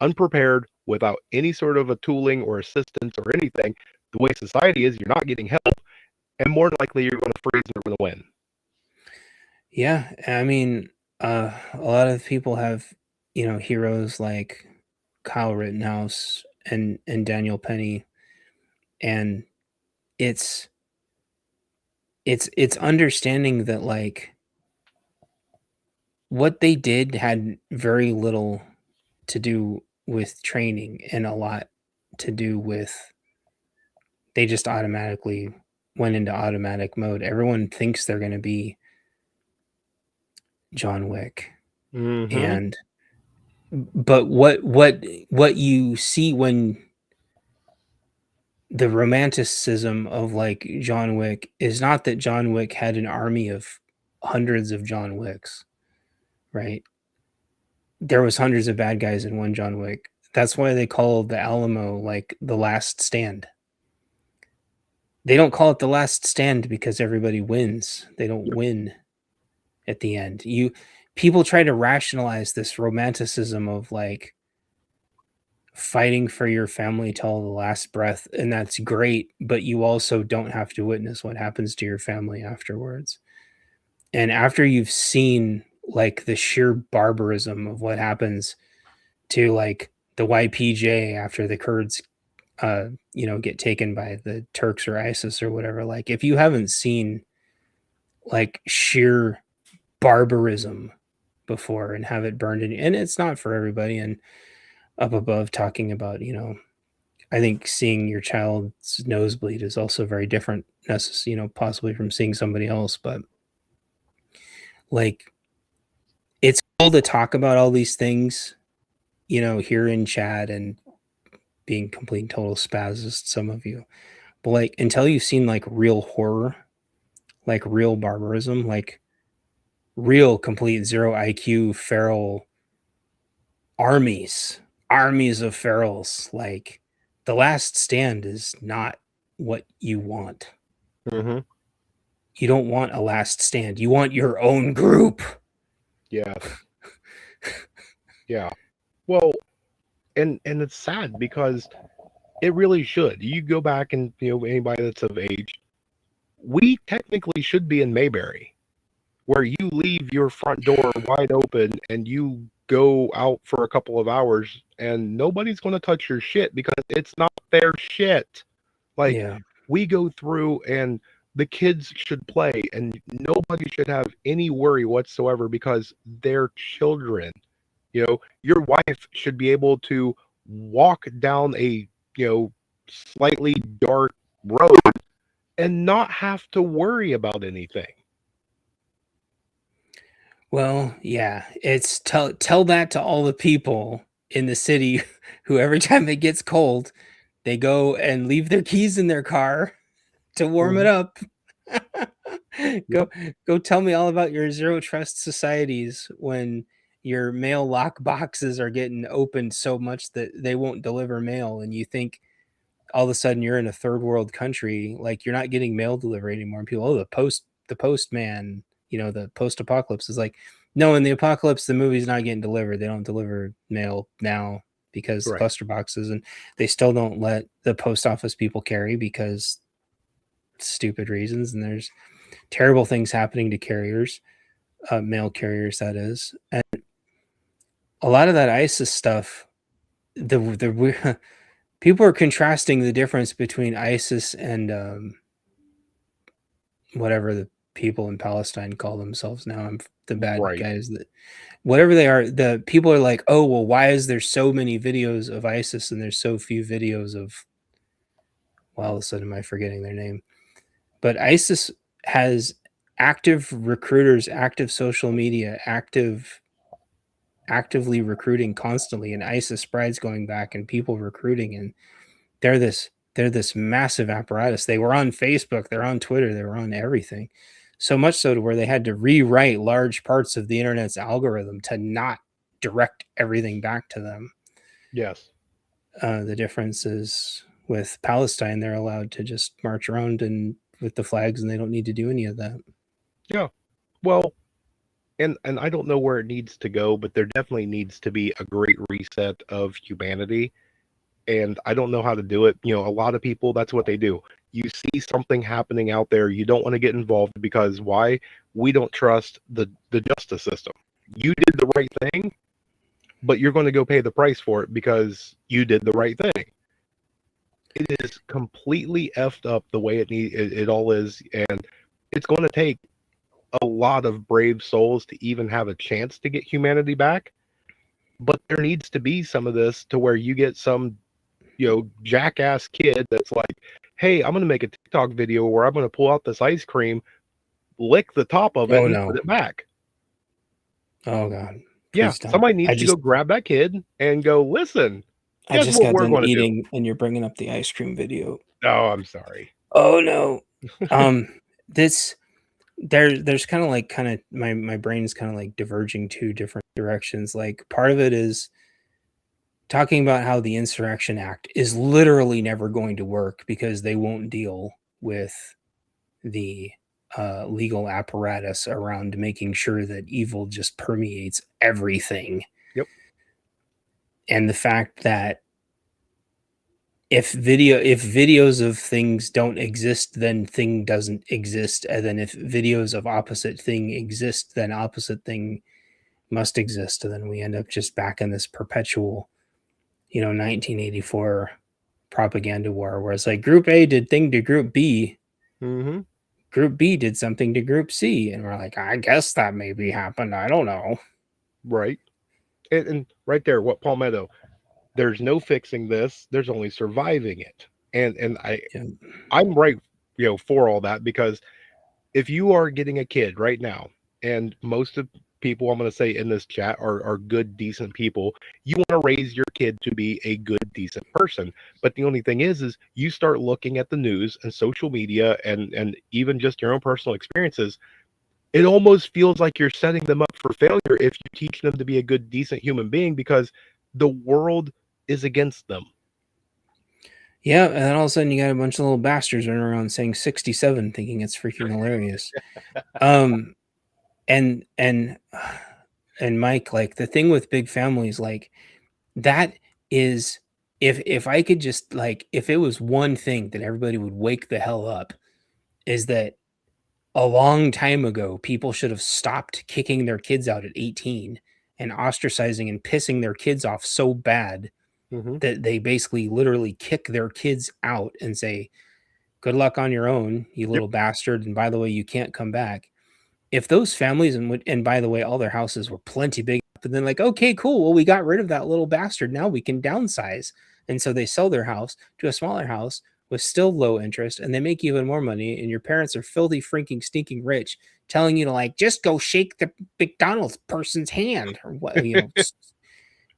unprepared without any sort of a tooling or assistance or anything. The way society is, you're not getting help. And more than likely, you're going to freeze and you're going to win. Yeah. I mean, a lot of people have, heroes like Kyle Rittenhouse and Daniel Penny, and it's it's understanding that like what they did had very little to do with training and a lot to do with they just automatically went into automatic mode. Everyone thinks they're going to be John Wick. Mm-hmm. And but what you see when the romanticism of like John Wick is not that John Wick had an army of hundreds of John Wicks, right? There was hundreds of bad guys in one John Wick. That's why they call the Alamo like the last stand. They don't call it the last stand because everybody wins. They don't win at the end. People try to rationalize this romanticism of like fighting for your family till the last breath, and that's great, but you also don't have to witness what happens to your family afterwards. And after you've seen like the sheer barbarism of what happens to like the YPJ after the Kurds get taken by the Turks or ISIS or whatever, like if you haven't seen like sheer barbarism before and have it burned in, and it's not for everybody. And up above talking about, I think seeing your child's nosebleed is also very different, possibly from seeing somebody else. But like, it's cool to talk about all these things, here in chat and being complete and total spazzes, some of you. But like, until you've seen like real horror, like real barbarism, like real complete zero IQ feral armies of ferals, like the last stand is not what you want. Mm-hmm. You don't want a last stand. You want your own group. Yes. Yeah. Well, and it's sad because it really should. You go back and anybody that's of age, we technically should be in Mayberry, where you leave your front door wide open and you go out for a couple of hours and nobody's going to touch your shit because it's not their shit. Like Yeah. we go through and the kids should play and nobody should have any worry whatsoever because they're children. Your wife should be able to walk down a slightly dark road and not have to worry about anything. Well, yeah, it's tell that to all the people in the city who every time it gets cold, they go and leave their keys in their car to warm it Mhm. up. Yep. go go tell me all about your zero trust societies when your mail lock boxes are getting opened so much that they won't deliver mail, and you think all of a sudden you're in a third world country, like you're not getting mail delivery anymore. And people, oh, the postman, the post apocalypse is like, no, in the apocalypse, the movie's not getting delivered. They don't deliver mail now because Right. cluster boxes, and they still don't let the post office people carry because stupid reasons. And there's terrible things happening to carriers, mail carriers, that is. And a lot of that ISIS stuff, the people are contrasting the difference between ISIS and whatever the people in Palestine call themselves now. I'm the bad Right. guys that whatever they are. The people are like, oh well, why is there so many videos of ISIS and there's so few videos of? Well, all of a sudden, am I forgetting their name? But ISIS has active recruiters, active social media, actively recruiting constantly, and ISIS spreads going back and people recruiting, and they're this massive apparatus. They were on Facebook, they're on Twitter, they were on everything. So much so to where they had to rewrite large parts of the internet's algorithm to not direct everything back to them. Yes. The difference is with Palestine, they're allowed to just march around and with the flags, and they don't need to do any of that. Yeah. Well, and I don't know where it needs to go, but there definitely needs to be a great reset of humanity. And I don't know how to do it. A lot of people, that's what they do. You see something happening out there, you don't want to get involved because why? We don't trust the justice system. You did the right thing, but you're going to go pay the price for it because you did the right thing. It is completely effed up the way it all is, and it's going to take a lot of brave souls to even have a chance to get humanity back. But there needs to be some of this to where you get some, jackass kid that's like, hey, I'm going to make a TikTok video where I'm going to pull out this ice cream, lick the top of it, Oh and no. put it back. Oh god. Yeah, Please don't. somebody I needs to just go grab that kid and go, listen, I guess just what got we're done going to do? eating and you're bringing up the ice cream video. Oh, I'm sorry. Oh no. This there's kind of my brain's kind of like diverging two different directions. Like part of it is talking about how the Insurrection Act is literally never going to work because they won't deal with the legal apparatus around making sure that evil just permeates everything. Yep. And the fact that if videos of things don't exist, then thing doesn't exist, and then if videos of opposite thing exist, then opposite thing must exist, and then we end up just back in this perpetual 1984 propaganda war where it's like group A did thing to group B, Mm-hmm. group B did something to group C, and we're like, I guess that maybe happened, I don't know. Right. And right there, what Palmetto? There's no fixing this. There's only surviving it. And Yeah. I'm right, for all that because if you are getting a kid right now, and most of people I'm going to say in this chat are good, decent people, you want to raise your kid to be a good, decent person. But the only thing is you start looking at the news and social media and even just your own personal experiences. It almost feels like you're setting them up for failure if you teach them to be a good, decent human being because the world is against them. Yeah, and then all of a sudden you got a bunch of little bastards running around saying 67 thinking it's freaking hilarious. um and and and Mike, like the thing with big families, like that is, if I could just, like, if it was one thing that everybody would wake the hell up, is that a long time ago people should have stopped kicking their kids out at 18 and ostracizing and pissing their kids off so bad Mm-hmm. that they basically literally kick their kids out and say, good luck on your own, you Yep. little bastard, and by the way, you can't come back. If those families, and by the way, all their houses were plenty big, but then like, okay, cool, well, we got rid of that little bastard, now we can downsize. And so they sell their house to a smaller house with still low interest, and they make even more money. And your parents are filthy, freaking, stinking rich, telling you to like just go shake the McDonald's person's hand or what,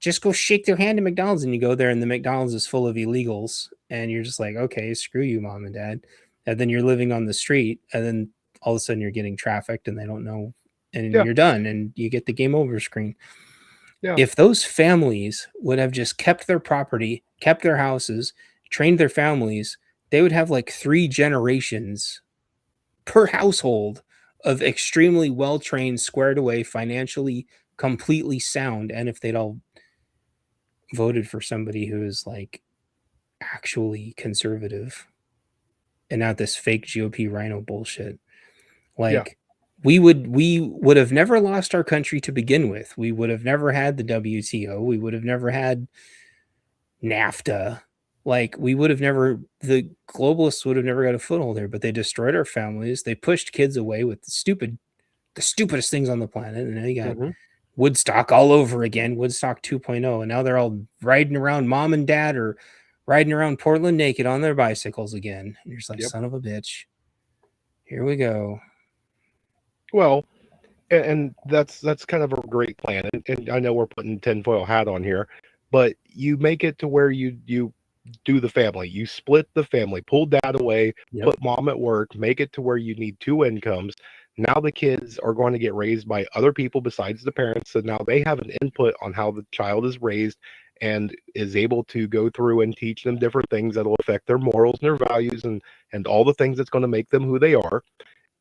just go shake their hand at McDonald's. And you go there and the McDonald's is full of illegals, and you're just like, okay, screw you, mom and dad. And then you're living on the street, and then all of a sudden you're getting trafficked and they don't know, and Yeah, you're done and you get the game over screen. yeah. If those families would have just kept their property, kept their houses, trained their families, they would have like 3 generations per household of extremely well trained, squared away, financially completely sound. And if they'd all voted for somebody who is like actually conservative and not this fake GOP rhino bullshit, Yeah. like we would have never lost our country to begin with. We would have never had the WTO. We would have never had NAFTA. Like we would have never, the globalists would have never got a foothold there, but they destroyed our families. They pushed kids away with the stupidest things on the planet. And now you got Hmm. Woodstock all over again, Woodstock 2.0. And now they're all riding around, mom and dad are riding around Portland naked on their bicycles again. And you're just like, Yep. son of a bitch. Here we go. Well, and that's kind of a great plan. And I know we're putting tinfoil hat on here, but you make it to where you do the family. You split the family, pull dad away, Yep. put mom at work, make it to where you need 2 incomes. Now the kids are going to get raised by other people besides the parents. So now they have an input on how the child is raised and is able to go through and teach them different things that'll affect their morals and their values and all the things that's going to make them who they are.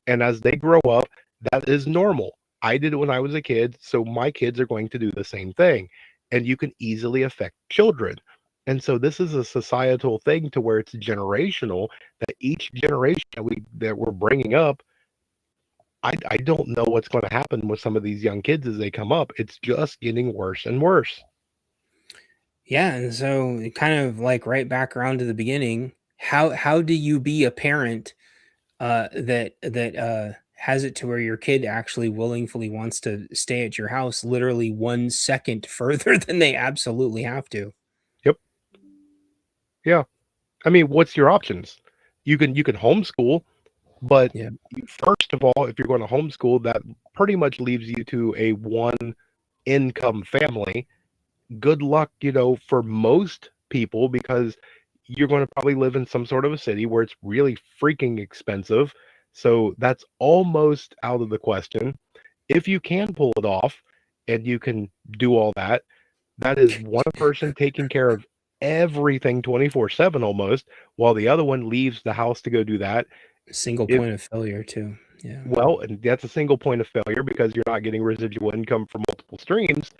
And as they grow up, that is normal. I did it when I was a kid, so my kids are going to do the same thing. And you can easily affect children. And so this is a societal thing to where it's generational, that each generation that we're bringing up, I don't know what's going to happen with some of these young kids as they come up. It's just getting worse and worse. Yeah, and so kind of like right back around to the beginning, how do you be a parent that has it to where your kid actually willingly wants to stay at your house literally 1 second further than they absolutely have to? Yep. Yeah. I mean, what's your options? You can homeschool, but Yeah. first of all, if you're going to homeschool, that pretty much leaves you to a one income family. Good luck, for most people, because you're going to probably live in some sort of a city where it's really freaking expensive. So that's almost out of the question. If you can pull it off and you can do all that, that is one person taking care of everything 24/7 almost, while the other one leaves the house to go do that. Single If point of failure too. Yeah. Well, and that's a single point of failure because you're not getting residual income from multiple streams,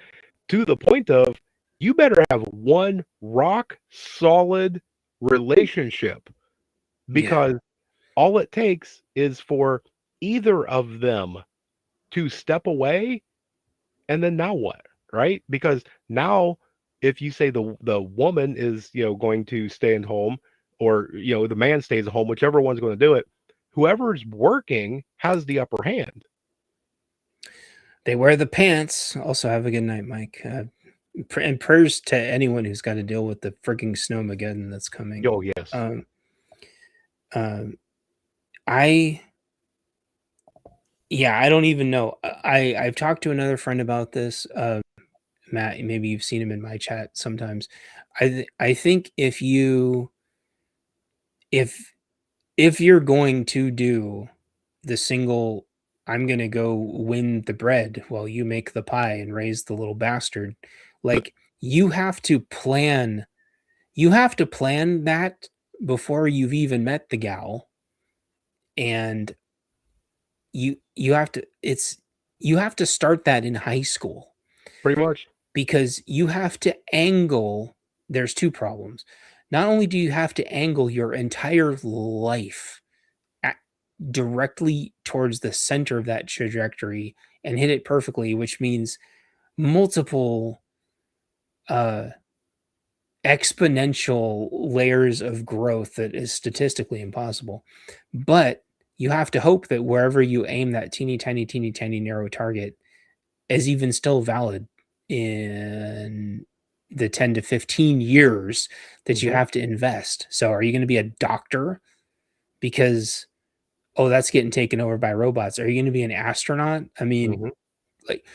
to the point of you better have one rock solid relationship, Yeah. because all it takes is for either of them to step away, and then now what, right? Because now if you say the woman is, going to stay at home, or the man stays at home, whichever one's going to do it, whoever's working has the upper hand. They wear the pants. Also, have a good night, Mike. And prayers to anyone who's got to deal with the freaking snowmageddon that's coming. Oh, yes. Um, um, I Yeah, I don't even know. I've talked to another friend about this. Matt, maybe you've seen him in my chat sometimes. I think if if you're going to do the single, I'm gonna go win the bread while you make the pie and raise the little bastard, like you have to plan. You have to plan that before you've even met the gal, and you have to. You have to start that in high school Pretty much. because you have to angle. There's two problems. Not only do you have to angle your entire life directly towards the center of that trajectory and hit it perfectly, which means multiple uh, exponential layers of growth that is statistically impossible. But you have to hope that wherever you aim that teeny tiny narrow target is even still valid in the 10 to 15 years that you Mhm, have to invest. So are you going to be a doctor because oh that's getting taken over by robots? Are you going to be an astronaut? I mean, mhm. like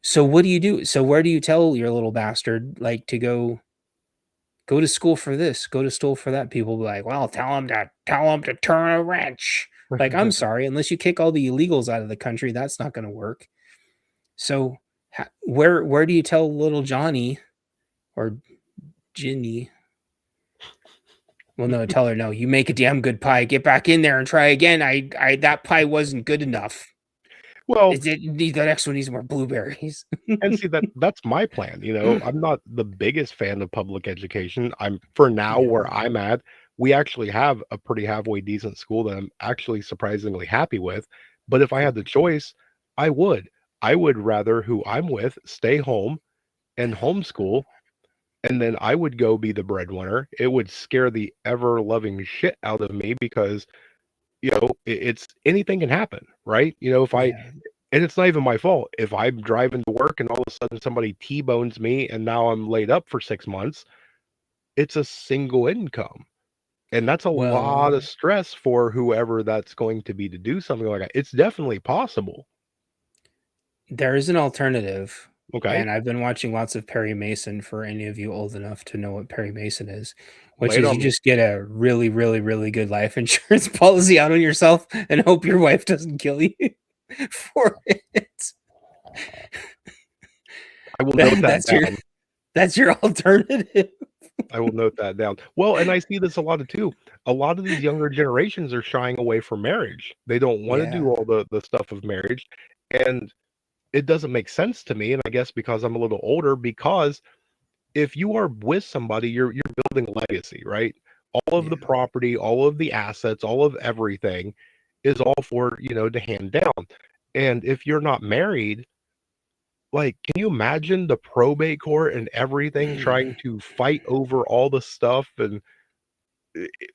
so what do you do? So where do you tell your little bastard like to go to school for this, go to school for that? People be like, well, tell them to turn a wrench. Like, I'm sorry, unless you kick all the illegals out of the country, that's not going to work. So, where do you tell little Johnny or Ginny? Well, no, tell her no. You make a damn good pie. Get back in there and try again. I that pie wasn't good enough. Well, The next one needs more blueberries. and see that's my plan, I'm not the biggest fan of public education. I'm for now Yeah, where I'm at, we actually have a pretty halfway decent school that I'm actually surprisingly happy with, but if I had the choice, I would. I would rather who I'm with stay home and homeschool, and then I would go be the breadwinner. It would scare the ever loving shit out of me because, it's anything can happen, right? If I yeah. and it's not even my fault. If I'm driving to work and all of a sudden somebody T-bones me and now I'm laid up for 6 months, it's a single income. And that's a lot Well, of stress for whoever that's going to be to do something like that. It's definitely possible. there is an alternative, Okay. and I've been watching lots of Perry Mason for any of you old enough to know what Perry Mason is, which Lay it is on you me. just get a really, really, really good life insurance policy out on yourself and hope your wife doesn't kill you for it. I will note that That's your down. that's your alternative. I will note that down. Well, and I see this a lot of too. A lot of these younger generations are shying away from marriage. They don't want to do Yeah. all the stuff of marriage. And it doesn't make sense to me. And I guess because I'm a little older, because if you are with somebody, you're building a legacy, right? All of the Yeah. property, all of the assets, all of everything is all for, to hand down. And if you're not married, like, can you imagine the probate court and everything trying to fight over all the stuff? And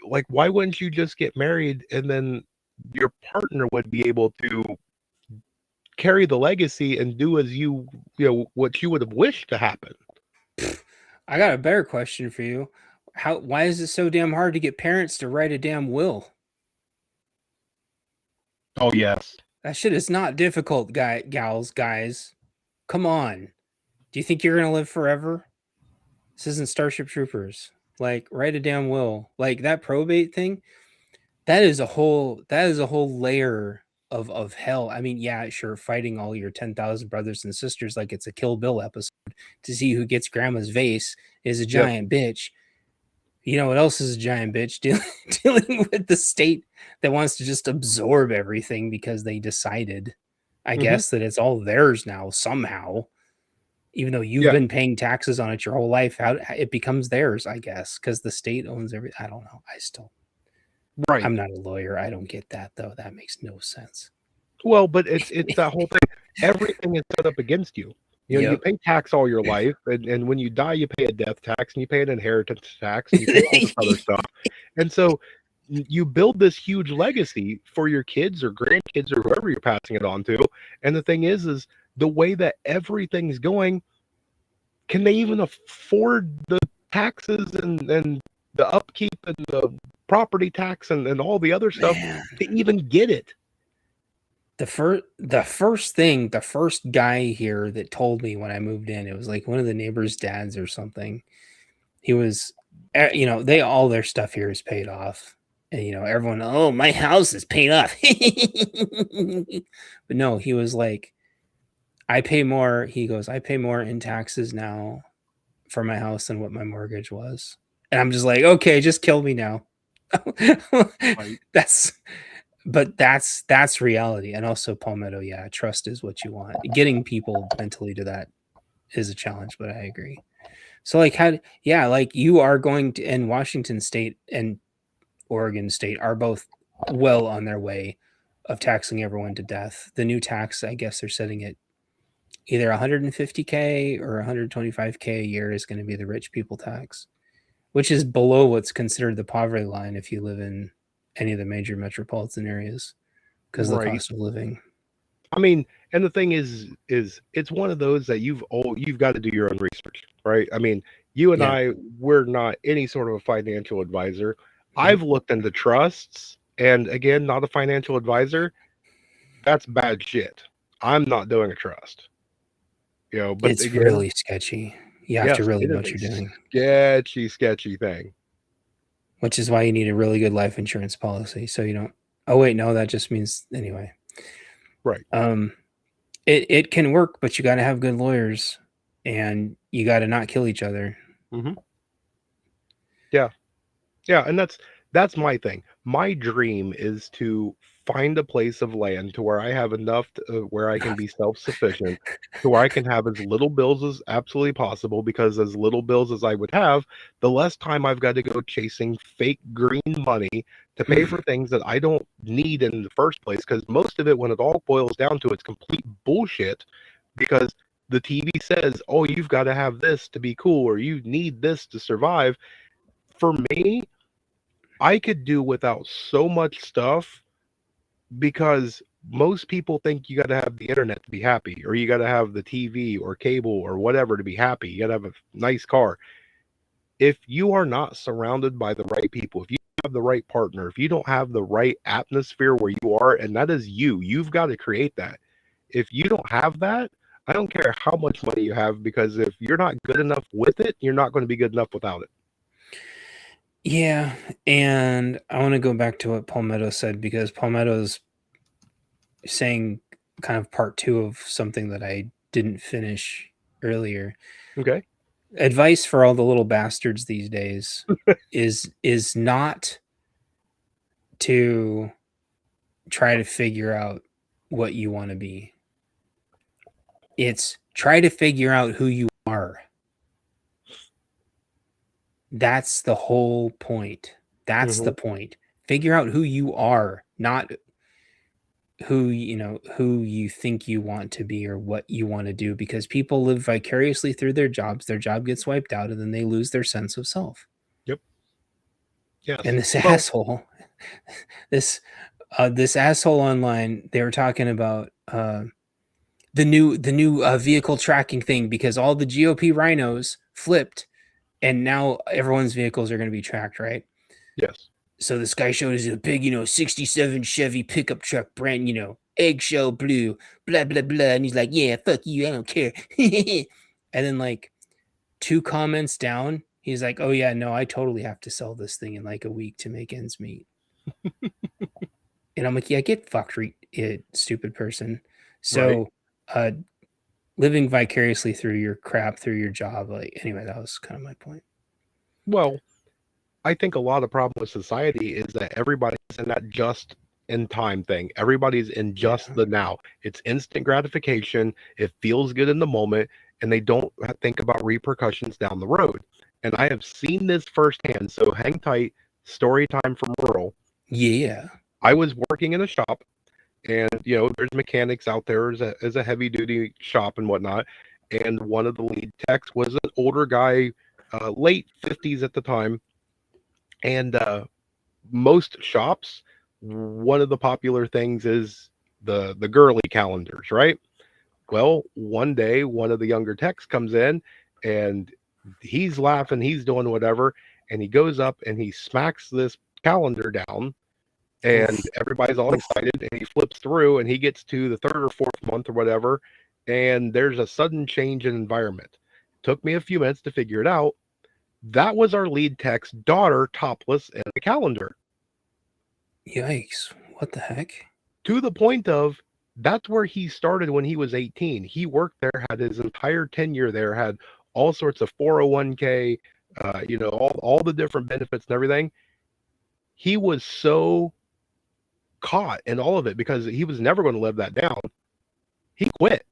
like, why wouldn't you just get married and then your partner would be able to carry the legacy and do as what you would have wished to happen? I got a better question for you. Why is it so damn hard to get parents to write a damn will? Oh, yes. That shit is not difficult, guys. Come on. Do you think you're gonna live forever? This isn't Starship Troopers. Like, write a damn will. Like that probate thing, that is a whole layer of hell. I mean, yeah, sure, fighting all your 10,000 brothers and sisters like it's a Kill Bill episode to see who gets grandma's vase is a Yep. giant bitch. You know what else is a giant bitch? Dealing with the state that wants to just absorb everything because they decided, I Hmm. guess, that it's all theirs now somehow, even though you've Yeah. been paying taxes on it your whole life. How it becomes theirs, I guess, because the state owns everything. I don't know. Right. I'm not a lawyer. I don't get that though. That makes no sense. Well, but it's that whole thing. Everything is set up against you. You Yep. pay tax all your life, and when you die, you pay a death tax, and you pay an inheritance tax, and you pay all this other stuff. And so you build this huge legacy for your kids or grandkids or whoever you're passing it on to. And the thing is the way that everything's going, can they even afford the taxes and the upkeep and the property tax and all the other stuff Man, to even get it? the first guy here that told me when I moved in, it was like one of the neighbors' dads or something. He was, they all their stuff here is paid off, and everyone, oh, my house is paid off. But no, he was like, I pay more. He goes, I pay more in taxes now for my house than what my mortgage was, and I'm just like, okay, just kill me now. Right. that's that's reality. And also Palmetto, yeah, trust is what you want. Getting people mentally to that is a challenge, but I agree. So like yeah, like you are going to, and Washington State and Oregon State are both well on their way of taxing everyone to death. The new tax, I guess they're setting it either 150K or 125K a year is going to be the rich people tax, which is below what's considered the poverty line if you live in any of the major metropolitan areas because of the Right. cost of living. I mean, and the thing is it's one of those that you've got to do your own research, right? I mean, you and Yeah. we're not any sort of a financial advisor. Nope. I've looked into trusts, and again, not a financial advisor. That's bad shit. I'm not doing a trust, but It's again, really sketchy. You have to yes, really it know is what a you're doing, sketchy thing. which is why you need a really good life insurance policy so you don't. Oh wait, no, that just means anyway. Right. Um, it can work, but you got to have good lawyers, and you got to not kill each other. Hmm. Yeah. Yeah, and that's my thing. My dream is to find a place of land to where I have enough where I can be self-sufficient, to where I can have as little bills as absolutely possible. Because as little bills as I would have, the less time I've got to go chasing fake green money to pay for things that I don't need in the first place. Because most of it, when it all boils down to, it's complete bullshit. Because the TV says, "Oh, you've got to have this to be cool," or "You need this to survive." For me, I could do without so much stuff because most people think you got to have the internet to be happy, or you got to have the TV or cable or whatever to be happy. You got to have a nice car. If you are not surrounded by the right people, if you have the right partner, if you don't have the right atmosphere where you are, and that is you've got to create that. If you don't have that, I don't care how much money you have, because if you're not good enough with it, you're not going to be good enough without it. Yeah, and I want to go back to what Palmetto said because Palmetto's saying kind of part two of something that I didn't finish earlier. Okay. Advice for all the little bastards these days is not to try to figure out what you want to be. It's try to figure out who you are. That's the whole point. That's the Hmm. point. Figure out who you are, not who you think you want to be or what you want to do, because people live vicariously through their jobs. Their job gets wiped out and then they lose their sense of self. Yep. Yes. And this Well, asshole, this this asshole online, they were talking about the new vehicle tracking thing because all the GOP rhinos flipped and now everyone's vehicles are going to be tracked, right? yes. So this guy showed us a big, 67 Chevy pickup truck, brand, eggshell blue, blah, blah, blah. And he's like, yeah, fuck you, I don't care. And then, like, 2 comments down, he's like, oh, yeah, no, I totally have to sell this thing in like a week to make ends meet. And I'm like, yeah, get fucked, stupid person. Right. So, uh, living vicariously through your crap, through your job, like, anyway, that was kind of my point. Well, I think a lot of the problem with society is that everybody's in that just in time thing. Everybody's in just Yeah. the now. It's instant gratification. It feels good in the moment, and they don't think about repercussions down the road. And I have seen this firsthand. So hang tight. Story time from rural. Yeah. I was working in a shop, and there's mechanics out there as a heavy duty shop and whatnot. And one of the lead techs was an older guy, late 50s at the time. And most shops, one of the popular things is the girly calendars, right? Well, one day one of the younger techs comes in, and he's laughing, he's doing whatever, and he goes up and he smacks this calendar down, and Oof. everybody's all Oof. excited, and he flips through and he gets to the third or fourth month or whatever, and there's a sudden change in environment. Took me a few minutes to figure it out. That was our lead tech's daughter topless in the calendar. Yikes. What the heck? To the point of, that's where he started when he was 18. He worked there, had his entire tenure there, had all sorts of 401k, all the different benefits and everything. He was so caught in all of it because he was never going to live that down. He quit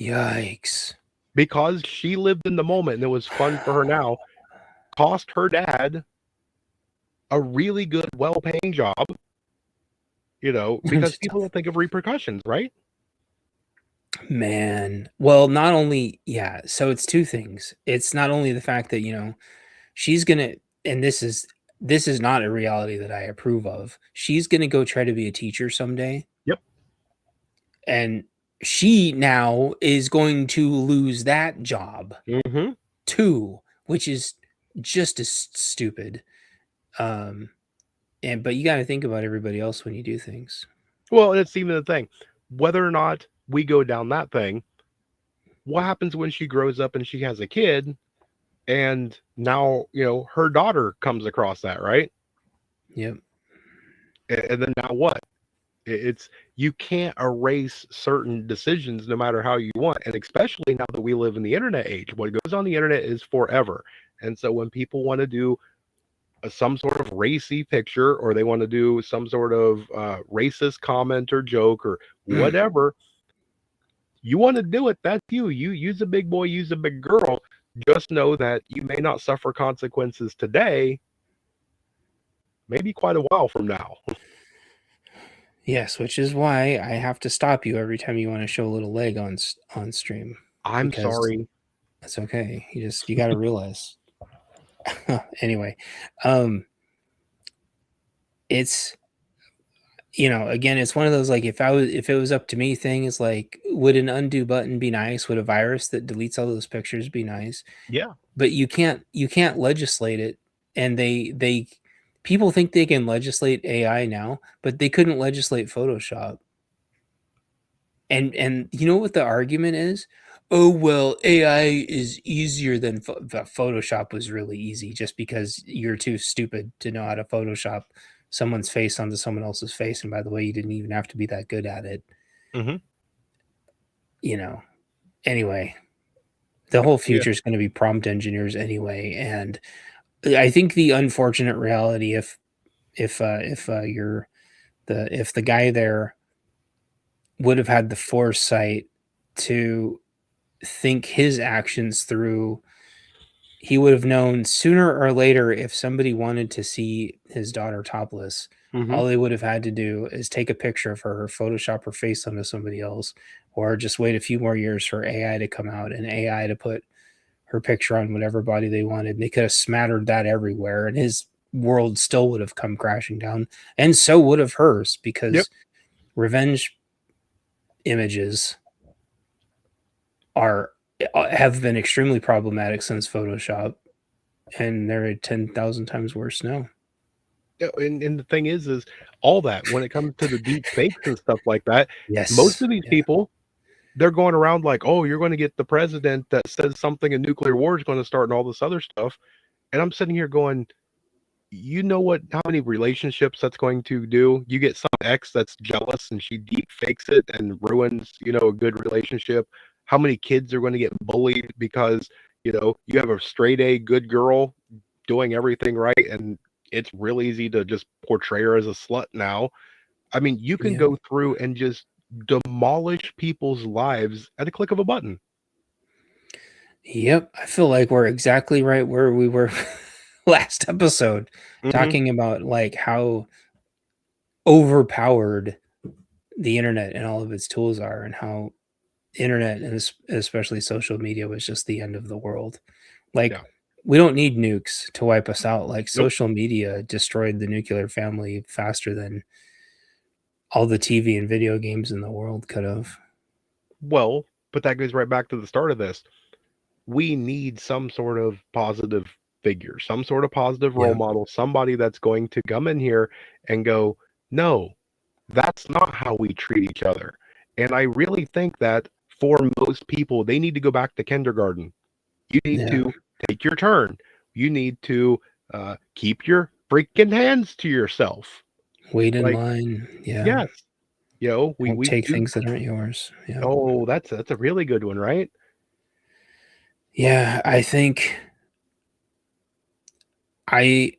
Yikes. because she lived in the moment and it was fun for her now. Cost her dad a really good, well paying job, because people don't think of repercussions, right? Man. Well, not only, yeah, so it's two things. It's not only the fact that, she's gonna, and this is not a reality that I approve of. She's gonna go try to be a teacher someday, Yep. and she now is going to lose that job Mm-hmm. too, which is just as stupid. Um, but you got to think about everybody else when you do things. Well, and it's even the thing, whether or not we go down that thing, what happens when she grows up and she has a kid, and now her daughter comes across that, right? Yep. And then now what? It's you can't erase certain decisions no matter how you want, and especially now that we live in the internet age, what goes on the internet is forever. And so when people want to do some sort of racy picture, or they want to do some sort of racist comment or joke or whatever, you want to do it, that's you use a big boy, use a big girl. Just know that you may not suffer consequences today, maybe quite a while from now. Yes, which is why I have to stop you every time you want to show a little leg on stream, I'm because sorry. that's okay. You got to realize. Anyway, um, it's again, it's one of those, like, if it was up to me things, like, would an undo button be nice? Would a virus that deletes all those pictures be nice? Yeah. But you can't legislate it, and they people think they can legislate AI now, but they couldn't legislate Photoshop. And you know what the argument is? Oh, well, AI is easier than Photoshop was really easy, just because you're too stupid to know how to Photoshop someone's face onto someone else's face. And by the way, you didn't even have to be that good at it. Hmm. You know. Anyway, the whole Yeah. future is going to be prompt engineers anyway, and I think the unfortunate reality, if the guy there would have had the foresight to think his actions through, he would have known sooner or later, if somebody wanted to see his daughter topless, Hmm. all they would have had to do is take a picture of her, Photoshop her face onto somebody else, or just wait a few more years for AI to come out and AI to put her picture on whatever body they wanted. And they could have smattered that everywhere, and his world still would have come crashing down, and so would have hers, Yep. because revenge images are have been extremely problematic since Photoshop, and they're 10,000 times worse now. Yeah, and the thing is all that when it comes to the deep fakes and stuff like that, most Yes. of these Yeah. people, they're going around like, oh, you're going to get the president that says something, a nuclear war is going to start and all this other stuff. And I'm sitting here going, how many relationships that's going to do? You get some ex that's jealous and she deep fakes it and ruins, a good relationship. How many kids are going to get bullied because, you have a straight A good girl doing everything right, and it's real easy to just portray her as a slut now. I mean, you can Yeah. go through and just demolish people's lives at a click of a button. Yep. I feel like we're exactly right where we were last episode, Hmm. talking about like how overpowered the internet and all of its tools are, and how internet and especially social media was just the end of the world. Like, Yeah. we don't need nukes to wipe us out. Like, Nope. social media destroyed the nuclear family faster than all the TV and video games in the world could have. Well, but that goes right back to the start of this. We need some sort of positive figure, some sort of positive role Yeah. model, somebody that's going to come in here and go, no, that's not how we treat each other. And I really think that for most people, they need to go back to kindergarten. You need Yeah. to take your turn. You need to keep your freaking hands to yourself. Wait in Like, line. Yeah. yes, Don't we take do. things that aren't yours. Yeah. Oh, that's a really good one, right? Yeah. I think I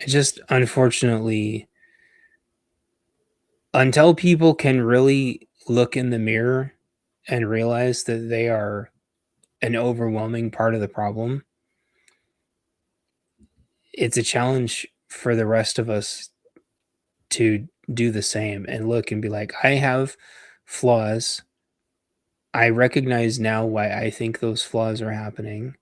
just, unfortunately, until people can really look in the mirror and realize that they are an overwhelming part of the problem, it's a challenge for the rest of us to do the same and look and be like, I have flaws. I recognize now why I think those flaws are happening.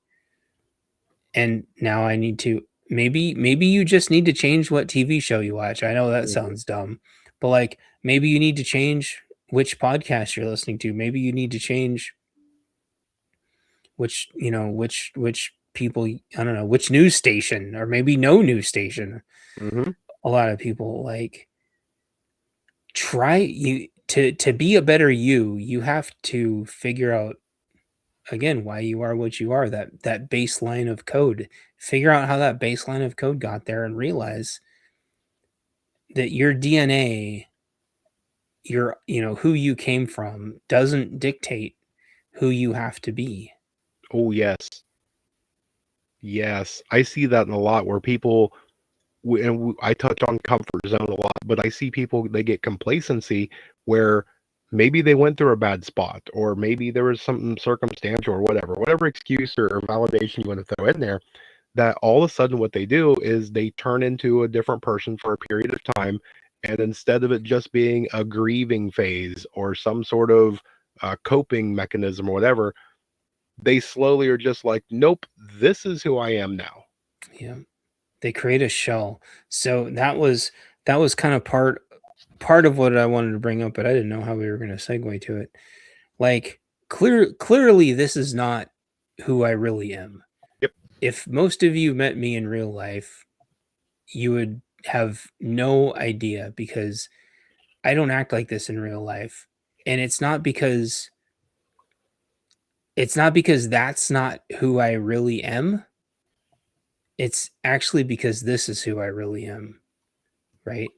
And now I need to, maybe you just need to change what TV show you watch. I know that Mhm. sounds dumb, but like, Maybe you need to change which podcast you're listening to. Maybe you need to change which people, I don't know, which news station, or maybe no news station. Mm-hmm. A lot of people like try you to be a better you have to figure out again why you are what you are, that baseline of code. Figure out how that baseline of code got there and realize that your DNA, your who you came from doesn't dictate who you have to be. Oh yes, yes. I see that in a lot where people, I touch on comfort zone a lot, but I see people, they get complacency where maybe they went through a bad spot, or maybe there was something circumstantial or whatever excuse or validation you want to throw in there, that all of a sudden what they do is they turn into a different person for a period of time. And instead of it just being a grieving phase or some sort of coping mechanism or whatever, they slowly are just like, nope, this is who I am now. Yeah, they create a shell. So that was kind of part of what I wanted to bring up, but I didn't know how we were going to segue to it. Like clearly this is not who I really am. Yep. If most of you met me in real life, you would have no idea, because I don't act like this in real life. And it's not because that's not who I really am. It's actually because this is who I really am, right?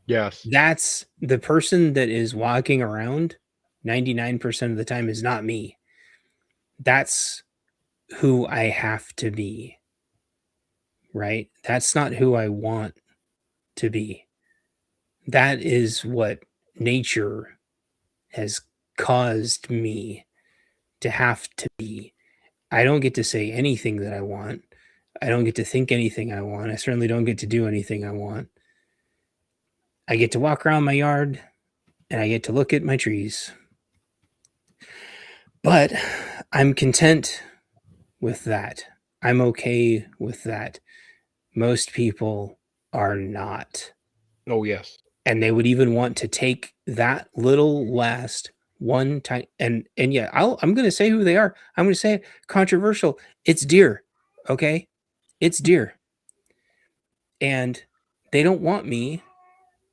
Yes. That's the person that is walking around 99% of the time is not me. That's who I have to be, right? That's not who I want to be. That is what nature has caused me to have to be. I don't get to say anything that I want. I don't get to think anything I want. I certainly don't get to do anything I want. I get to walk around my yard and I get to look at my trees. But I'm content with that. I'm okay with that. Most people are not. Oh yes. And they would even want to take that little last one time, and yeah, I'm going to say who they are. I'm going to say it, controversial. It's deer. Okay? It's deer. And they don't want me.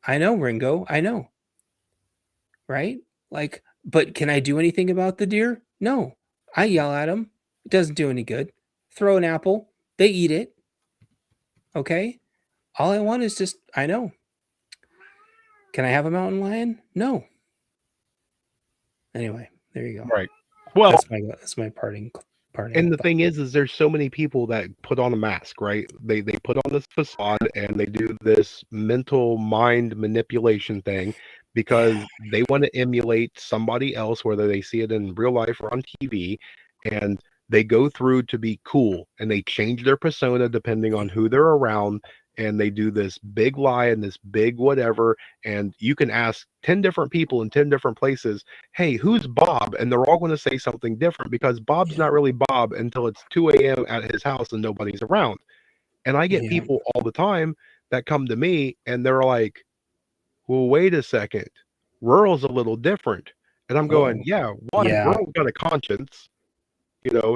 I know, Ringo. I know. Right? Like, but can I do anything about the deer? No. I yell at them. It doesn't do any good. Throw an apple. They eat it. Okay? All I want is just, I know. Can I have a mountain lion? No. Anyway, there you go. Right. Well, That's my parting. and the thought. thing is there's so many people that put on a mask, right? They put on this facade and they do this mental mind manipulation thing because they want to emulate somebody else, whether they see it in real life or on TV, and they go through to be cool and they change their persona depending on who they're around, and they do this big lie and this big whatever, and you can ask 10 different people in 10 different places, hey, who's Bob? And they're all going to say something different because Bob's Yeah. not really Bob until it's 2 a.m. at his house and nobody's around. And I get Yeah. people all the time that come to me and they're like, well, wait a second. Rural's a little different. And I'm going, Oh. yeah, one, Yeah. Rural's got a conscience,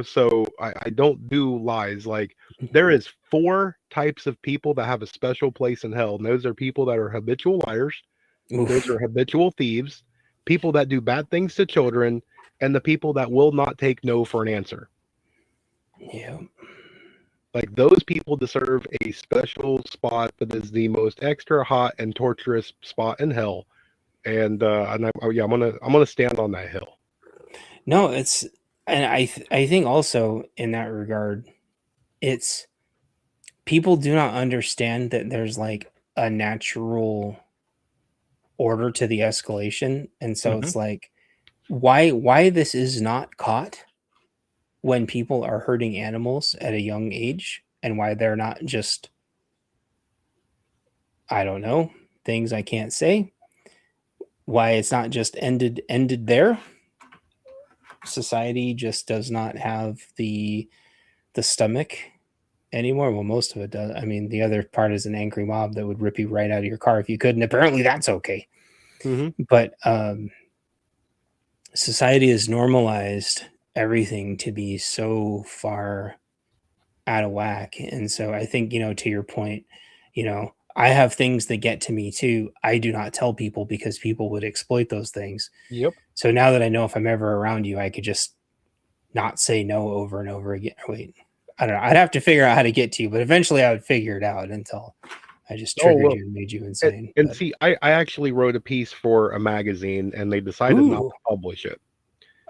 so I don't do lies. Like, there is 4 types of people that have a special place in hell. And those are people that are habitual liars. Those Oof. are habitual thieves, people that do bad things to children, and the people that will not take no for an answer. Yeah. Like, those people deserve a special spot that is the most extra hot and torturous spot in hell. And I'm gonna stand on that hill. No, it's, and I think also in that regard, it's people do not understand that there's like a natural order to the escalation, and so Hmm. it's like why this is not caught when people are hurting animals at a young age, and why they're not just, I don't know, things I can't say, why it's not just ended there. Society just does not have the stomach anymore. Well, most of it does. I mean, the other part is an angry mob that would rip you right out of your car if you could, and apparently that's okay. But society has normalized everything to be so far out of whack. And so I think, to your point, I have things that get to me too. I do not tell people because people would exploit those things. Yep. So now that I know if I'm ever around you, I could just not say no over and over again. Wait, I don't know. I'd have to figure out how to get to you, but eventually I would figure it out until I just Oh, triggered look. you and made you insane. And But see, I actually wrote a piece for a magazine, and they decided not ooh, to publish it.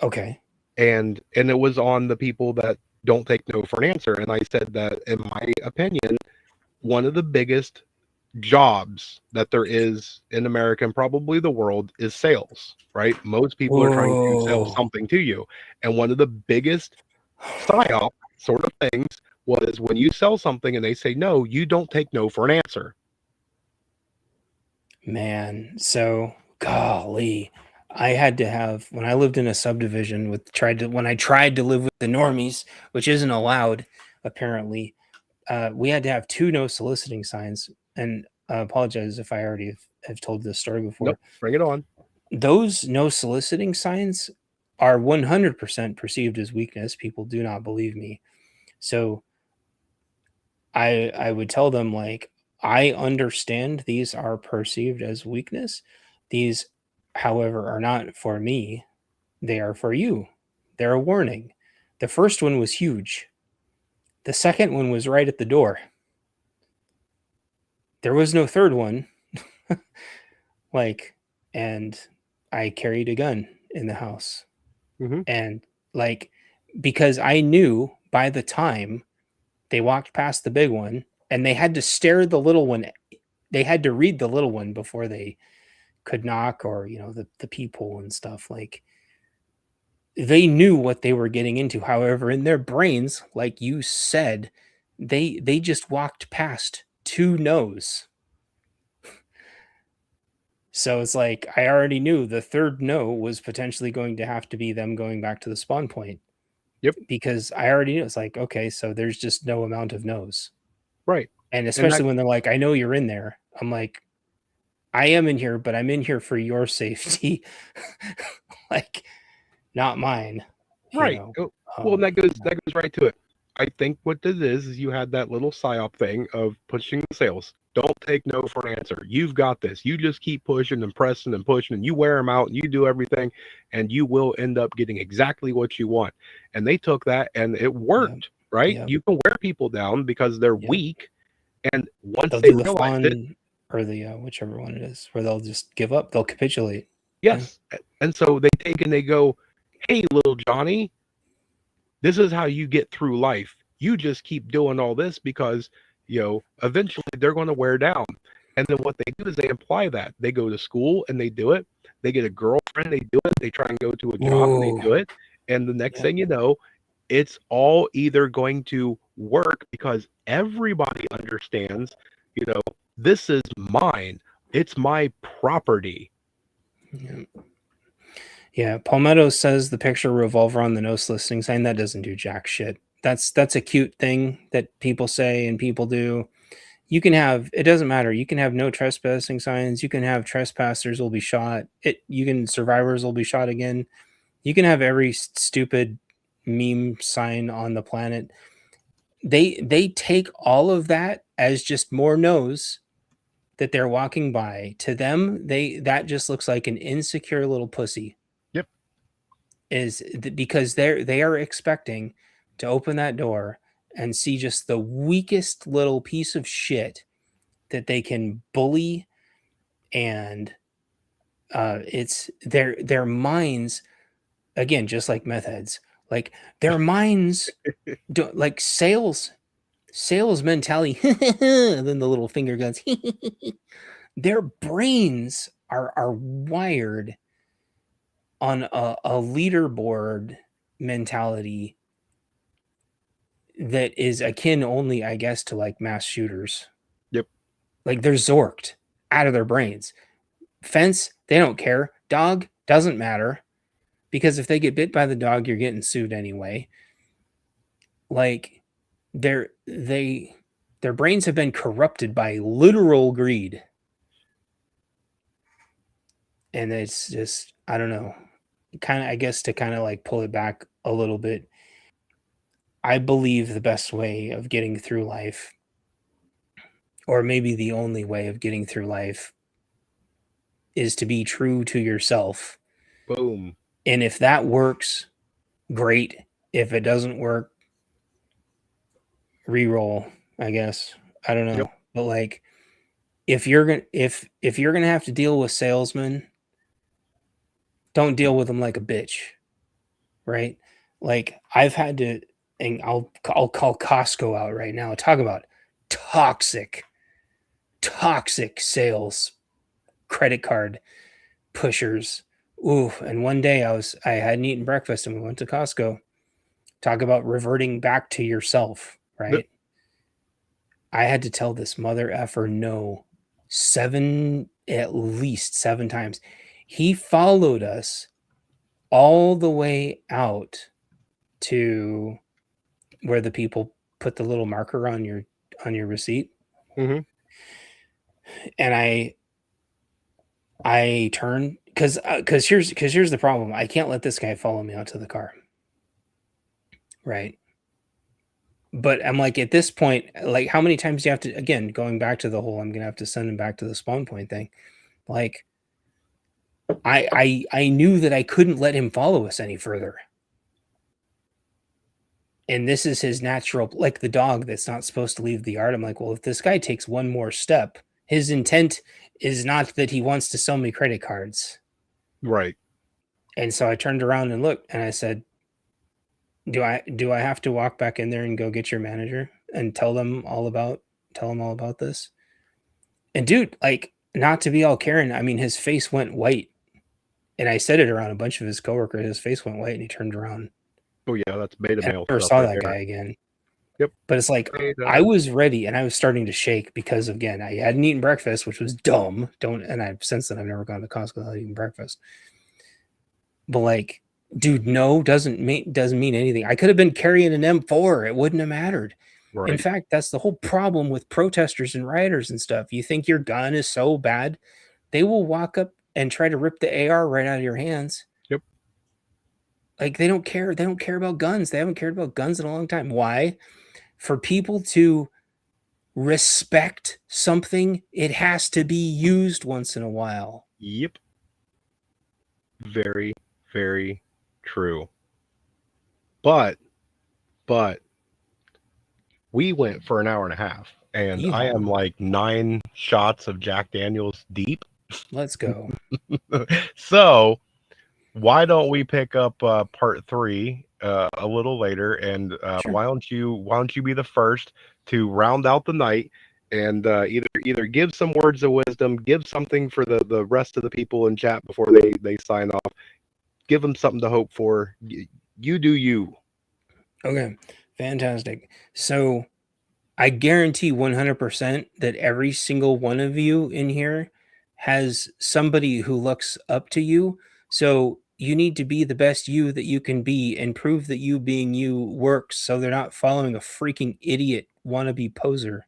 okay. And it was on the people that don't take no for an answer. And I said that, in my opinion, one of the biggest jobs that there is in America and probably the world is sales, right? Most people are trying to sell Whoa, something to you. And one of the biggest psyop sort of things was when you sell something and they say no, you don't take no for an answer. man. So golly. I had to have when I lived in a subdivision when I tried to live with the normies, which isn't allowed apparently. We had to have 2 no soliciting signs, and I apologize if I already have told this story Nope, before. bring it on. Those no soliciting signs are 100% perceived as weakness. People do not believe me. So I would tell them, like, I understand these are perceived as weakness. These, however, are not for me. They are for you. They're a warning. The first one was huge. The second one was right at the door. There was no third one. Like, and I carried a gun in the house. Mm-hmm. And like, because I knew by the time they walked past the big one and they had to stare the little one, they had to read the little one before they could knock or, the peephole and stuff. Like, they knew what they were getting into. However, in their brains, like you said, they just walked past 2 no's. So it's like I already knew the third no was potentially going to have to be them going back to the spawn point Yep. because I already knew it's like, okay, so there's just no amount of no's. Right. And And that especially when they're like, I know you're in there. I'm like, I am in here, but I'm in here for your safety. Like, not mine, right. Well, and Um, that goes right to it. I think what this is you had that little psyop thing of pushing the sales. Don't take no for an answer. You've got this. You just keep pushing and pressing and pushing, and you wear them out, and you do everything, and you will end up getting exactly what you want. And they took that, and it yep, worked, right? yep, You can wear people down because they're yep. weak, and once They'll they do the realize it, fawn or the whichever one it is, where they'll just give up. They'll capitulate. Yeah. yes. And so they take and they go, "Hey, little Johnny, this is how you get through life. You just keep doing all this because, eventually they're going to wear down." And then what they do is they apply that. They go to school and they do it. They get a girlfriend, they do it. They try and go to a job and they Whoa. do it. And the next Yep. thing you know, it's all either going to work because everybody understands, this is mine. It's my property. Yep. Yeah, Palmetto says the picture revolver on the no soliciting sign. That doesn't do jack shit. That's a cute thing that people say and people do. You can have it doesn't matter. You can have no trespassing signs. You can have trespassers will be shot. Survivors will be shot again. You can have every stupid meme sign on the planet. They take all of that as just more no's that they're walking by. To them, that just looks like an insecure little pussy Yep. because they are expecting to open that door and see just the weakest little piece of shit that they can bully and it's their minds again just like meth heads like their minds don't like sales mentality and then the little finger guns their brains are wired on a leaderboard mentality that is akin only, I guess, to like mass shooters. Yep. Like they're zorked out of their brains. Fence, they don't care. Dog doesn't matter because if they get bit by the dog, you're getting sued anyway. Like their brains have been corrupted by literal greed. And it's just, I don't know, kind of, I guess to kind of like pull it back a little bit, I believe the best way of getting through life, or maybe the only way of getting through life, is to be true to yourself. Boom. And if that works, great. If it doesn't work, re-roll, I guess. I don't Yep. know. But like, if you're gonna have to deal with salesmen, don't deal with them like a bitch, right? Like I've had to, and I'll call Costco out right now. Talk about toxic, toxic sales credit card pushers. Ooh, and one day I hadn't eaten breakfast and we went to Costco. Talk about reverting back to yourself, Yep. right? I had to tell this mother effer no at least 7 times. He followed us all the way out to where the people put the little marker on your receipt. Mm-hmm. And I turned because here's the problem. I can't let this guy follow me out to the car. Right. But I'm like, at this point, like, how many times do you have to, again, going back to the whole, I'm gonna have to send him back to the spawn point thing. Like, I knew that I couldn't let him follow us any further. And this is his natural, like the dog that's not supposed to leave the yard. I'm like, well, if this guy takes one more step, his intent is not that he wants to sell me credit cards. Right. And so I turned around and looked and I said, do I have to walk back in there and go get your manager and tell them all about this? And dude, like, not to be all Karen, I mean, his face went white. And I said it around a bunch of his coworkers. His face went white and he turned around. Oh yeah, that's beta And male I never stuff saw right that there. guy again. Yep. But it's like I Beta. was ready and I was starting to shake because again, I hadn't eaten breakfast, which was dumb. Don't and I've since then I've never gone to Costco without eating breakfast. But like, dude, no doesn't mean anything. I could have been carrying an M4. It wouldn't have mattered. In Right. fact, that's the whole problem with protesters and rioters and stuff. You think your gun is so bad, they will walk up and try to rip the AR right out of your hands. Yep. Like they don't care. They don't care about guns. They haven't cared about guns in a long time. Why? For people to respect something, it has to be used once in a while. Yep. Very, very true. But we went for an hour and a half, and I am Yeehaw. like 9 shots of Jack Daniels deep. Let's go. So why don't we pick up part 3 a little later, and Sure. why don't you be the first to round out the night and either give some words of wisdom, give something for the rest of the people in chat before they sign off, give them something to hope for. You do you. Okay. Fantastic. So I guarantee 100% that every single one of you in here has somebody who looks up to you. So you need to be the best you that you can be and prove that you being you works so they're not following a freaking idiot wannabe poser.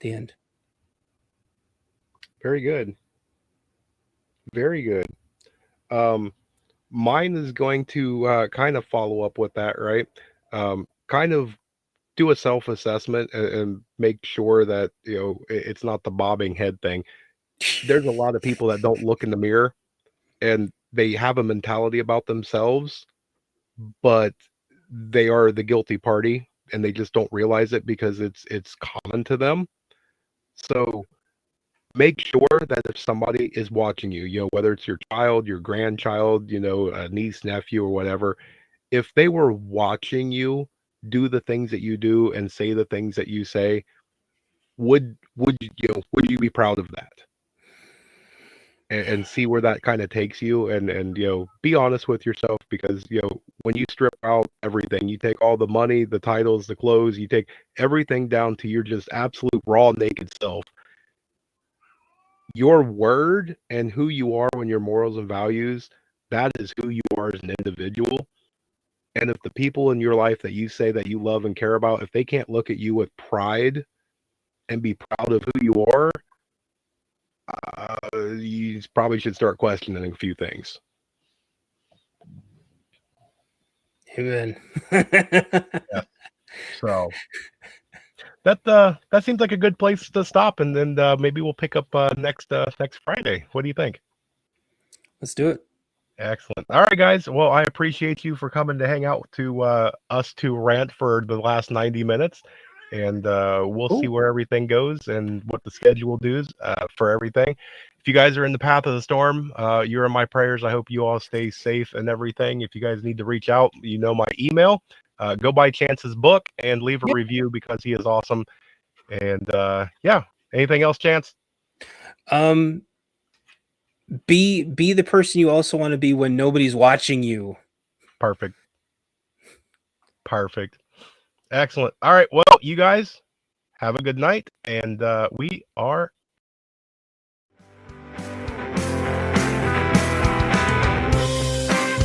The end. Very good. Very good. Mine is going to kind of follow up with that, right? Kind of do a self-assessment and make sure that it's not the bobbing head thing. There's a lot of people that don't look in the mirror and they have a mentality about themselves, but they are the guilty party and they just don't realize it because it's common to them. So make sure that if somebody is watching you, whether it's your child, your grandchild, a niece, nephew, or whatever, if they were watching you do the things that you do and say the things that you say, would you be proud of that? And see where that kind of takes you, and be honest with yourself, because when you strip out everything, you take all the money, the titles, the clothes, you take everything down to your just absolute raw naked self. Your word and who you are, when your morals and values, that is who you are as an individual. And if the people in your life that you say that you love and care about, if they can't look at you with pride and be proud of who you are, you probably should start questioning a few things. Amen. Yeah. So that seems like a good place to stop, and then maybe we'll pick up next Friday. What do you think? Let's do it. Excellent. All right, guys. Well, I appreciate you for coming to hang out to us to rant for the last 90 minutes, and we'll see Cool. where everything goes and what the schedule does for everything. If you guys are in the path of the storm, you're in my prayers. I hope you all stay safe and everything. If you guys need to reach out, you know my email. Go buy Chance's book and leave a Yep. review because he is awesome. And yeah, anything else, Chance? Be the person you also want to be when nobody's watching you. Perfect. Perfect. Excellent. All right. Well, you guys have a good night, and we are